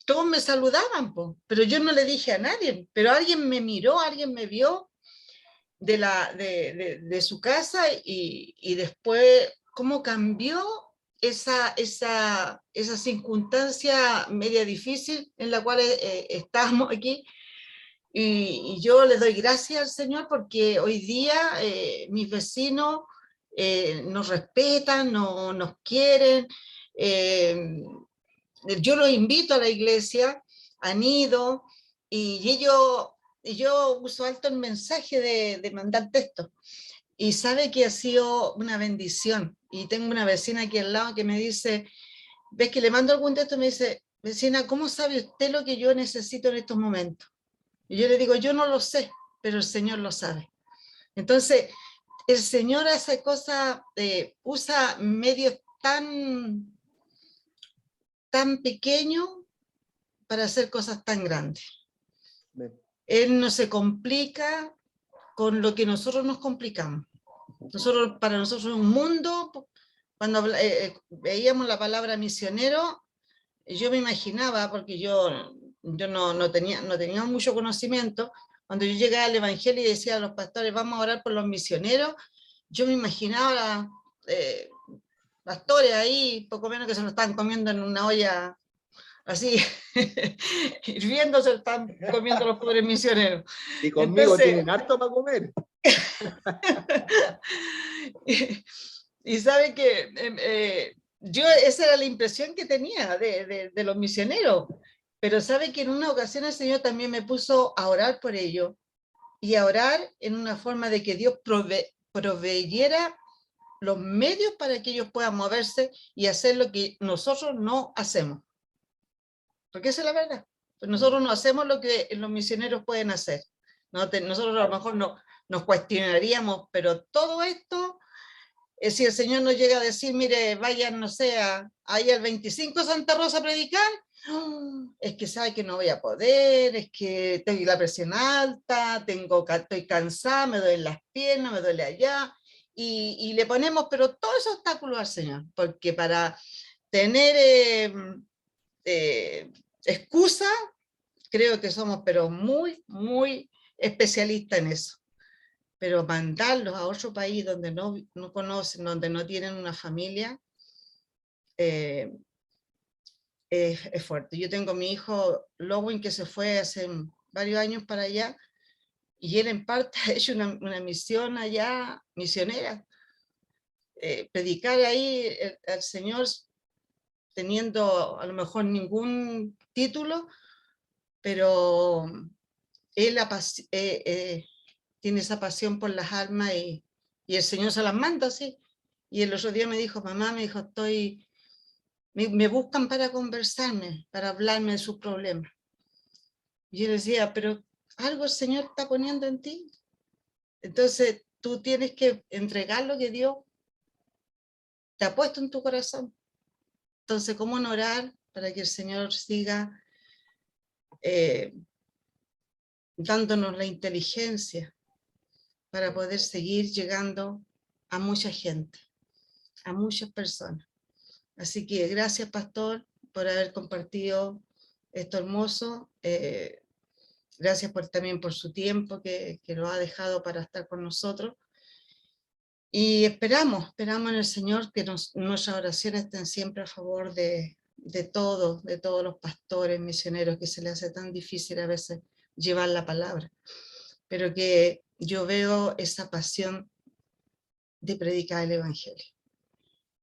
todos me saludaban, pero yo no le dije a nadie, pero alguien me miró, alguien me vio de su casa y después cómo cambió esa circunstancia media difícil en la cual estábamos aquí. Y yo le doy gracias al Señor porque hoy día mis vecinos nos respetan, nos quieren. Yo los invito a la iglesia, han ido, y yo uso alto el mensaje de mandar texto. Y sabe que ha sido una bendición. Y tengo una vecina aquí al lado que me dice, ves que le mando algún texto, me dice, vecina, ¿cómo sabe usted lo que yo necesito en estos momentos? Y yo le digo, yo no lo sé, pero el Señor lo sabe. Entonces, el Señor hace cosas, usa medios tan pequeños para hacer cosas tan grandes. Él no se complica con lo que nosotros nos complicamos. Para nosotros es un mundo, cuando veíamos la palabra misionero, yo me imaginaba, porque yo no tenía mucho conocimiento, cuando yo llegaba al evangelio y decía a los pastores, vamos a orar por los misioneros, yo me imaginaba pastores ahí, poco menos que se lo estaban comiendo en una olla así, hirviendo, se lo están comiendo los pobres misioneros. Y conmigo entonces, tienen harto para comer. y sabe que esa era la impresión que tenía de los misioneros, pero sabe que en una ocasión el Señor también me puso a orar por ellos y a orar en una forma de que Dios proveyera los medios para que ellos puedan moverse y hacer lo que nosotros no hacemos. Porque esa es la verdad. Pues nosotros no hacemos lo que los misioneros pueden hacer. Nosotros a lo mejor nos cuestionaríamos, pero todo esto, si el Señor nos llega a decir, mire, vayan, no sé, ahí al 25 Santa Rosa a predicar, es que sabe que no voy a poder, es que tengo la presión alta, estoy cansada, me duelen las piernas, me duele allá, y le ponemos, pero todos esos obstáculos al Señor, porque para tener excusa, creo que somos, pero muy, muy especialistas en eso. Pero mandarlos a otro país donde no conocen, donde no tienen una familia, es fuerte. Yo tengo a mi hijo Lowin, que se fue hace varios años para allá, y él en parte ha hecho una misión allá, misionera, predicar ahí al Señor teniendo a lo mejor ningún título, pero él tiene esa pasión por las almas y el Señor se las manda, sí. Y el otro día me dijo, mamá, me dijo, me buscan para conversarme, para hablarme de sus problemas. Y yo decía, pero algo el Señor está poniendo en ti. Entonces tú tienes que entregar lo que Dios te ha puesto en tu corazón. Entonces, ¿cómo no orar para que el Señor siga dándonos la inteligencia para poder seguir llegando a mucha gente, a muchas personas? Así que gracias, pastor, por haber compartido esto hermoso. Gracias también por su tiempo que lo ha dejado para estar con nosotros. Y esperamos en el Señor que nuestras oraciones estén siempre a favor de todos los pastores, misioneros, que se les hace tan difícil a veces llevar la palabra. Pero que yo veo esa pasión de predicar el Evangelio,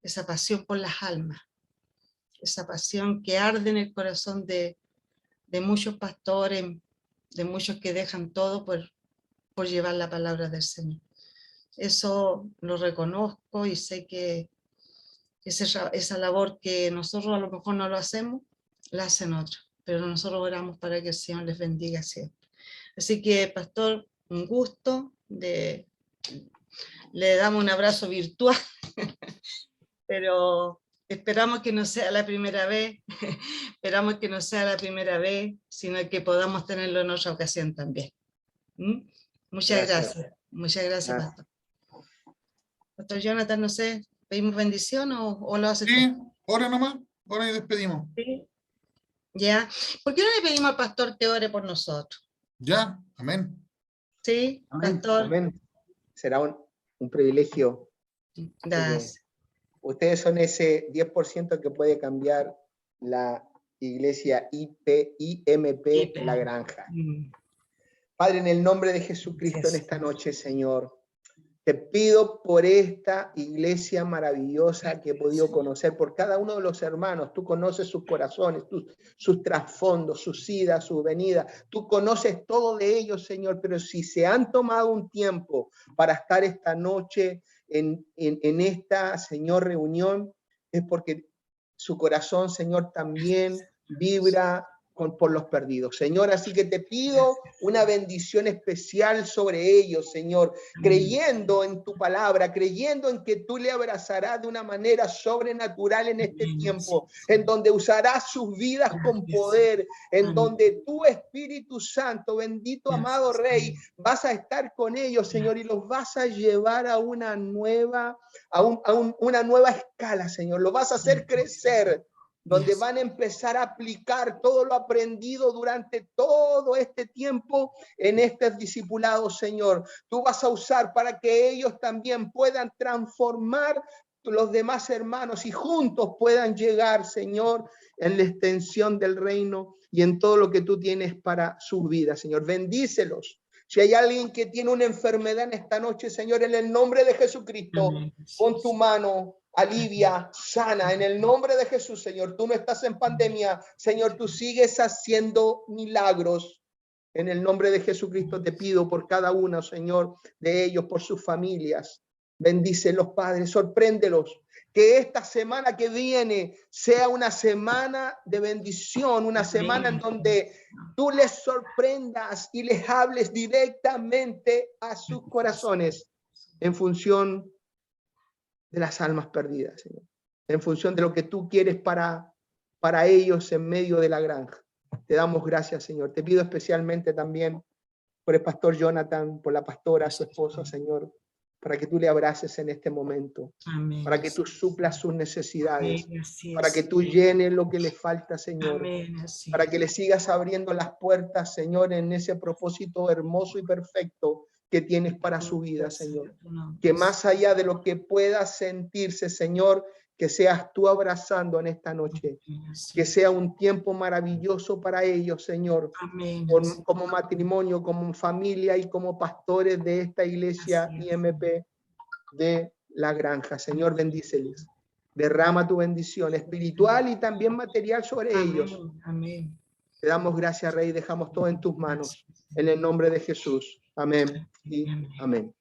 esa pasión por las almas, esa pasión que arde en el corazón de muchos pastores, de muchos que dejan todo por llevar la palabra del Señor. Eso lo reconozco y sé que esa labor que nosotros a lo mejor no lo hacemos, la hacen otros, pero nosotros oramos para que el Señor les bendiga siempre. Así que, pastor, un gusto, le damos un abrazo virtual, pero esperamos que no sea la primera vez, sino que podamos tenerlo en otra ocasión también. Muchas gracias, pastor. Pastor Jonathan, no sé, ¿pedimos bendición o lo haces tú? Sí, ora nomás, ora y despedimos. Sí. Ya. ¿Por qué no le pedimos al pastor que ore por nosotros? Ya, amén. Sí, Amén, pastor. amén. Será un privilegio. Gracias. Ustedes son ese 10% que puede cambiar la iglesia IMP La Granja. Padre, en el nombre de Jesucristo, en esta noche, Señor, te pido por esta iglesia maravillosa que he podido conocer, por cada uno de los hermanos. Tú conoces sus corazones, sus trasfondos, sus idas, sus venidas. Tú conoces todo de ellos, Señor, pero si se han tomado un tiempo para estar esta noche en esta, Señor, reunión, es porque su corazón, Señor, también vibra por los perdidos, Señor. Así que te pido una bendición especial sobre ellos, Señor, creyendo en tu palabra, creyendo en que tú le abrazarás de una manera sobrenatural en este tiempo, en donde usarás sus vidas con poder, en donde tu Espíritu Santo, bendito amado Rey, vas a estar con ellos, Señor, y los vas a llevar a una nueva, una nueva escala, Señor. Lo vas a hacer crecer, donde van a empezar a aplicar todo lo aprendido durante todo este tiempo en estos discipulados, Señor. Tú vas a usar para que ellos también puedan transformar los demás hermanos y juntos puedan llegar, Señor, en la extensión del reino y en todo lo que tú tienes para sus vidas, Señor. Bendícelos. Si hay alguien que tiene una enfermedad en esta noche, Señor, en el nombre de Jesucristo, pon tu mano, alivia, sana, en el nombre de Jesús, Señor. Tú no estás en pandemia, Señor, tú sigues haciendo milagros. En el nombre de Jesucristo te pido por cada uno, Señor, de ellos, por sus familias. Bendícelos, Padre, sorpréndelos. Que esta semana que viene sea una semana de bendición, una semana en donde tú les sorprendas y les hables directamente a sus corazones en función de las almas perdidas, Señor, en función de lo que tú quieres para ellos en medio de la granja. Te damos gracias, Señor. Te pido especialmente también por el pastor Jonathan, por la pastora, su esposa, Señor, para que tú le abraces en este momento, Amén. para que tú suplas sus necesidades, Amén, así para es. que tú llenes lo que le falta, Señor, Amén, así para es. que le sigas abriendo las puertas, Señor, en ese propósito hermoso y perfecto que tienes para su vida, Señor. Que más allá de lo que pueda sentirse, Señor, que seas tú abrazando en esta noche, que sea un tiempo maravilloso para ellos, Señor, Amén. como matrimonio, como familia y como pastores de esta iglesia Así es. IMP de La Granja. Señor, bendíceles. Derrama tu bendición espiritual y también material sobre ellos. Amén. Te damos gracias, Rey, dejamos todo en tus manos. En el nombre de Jesús. Amén y amén.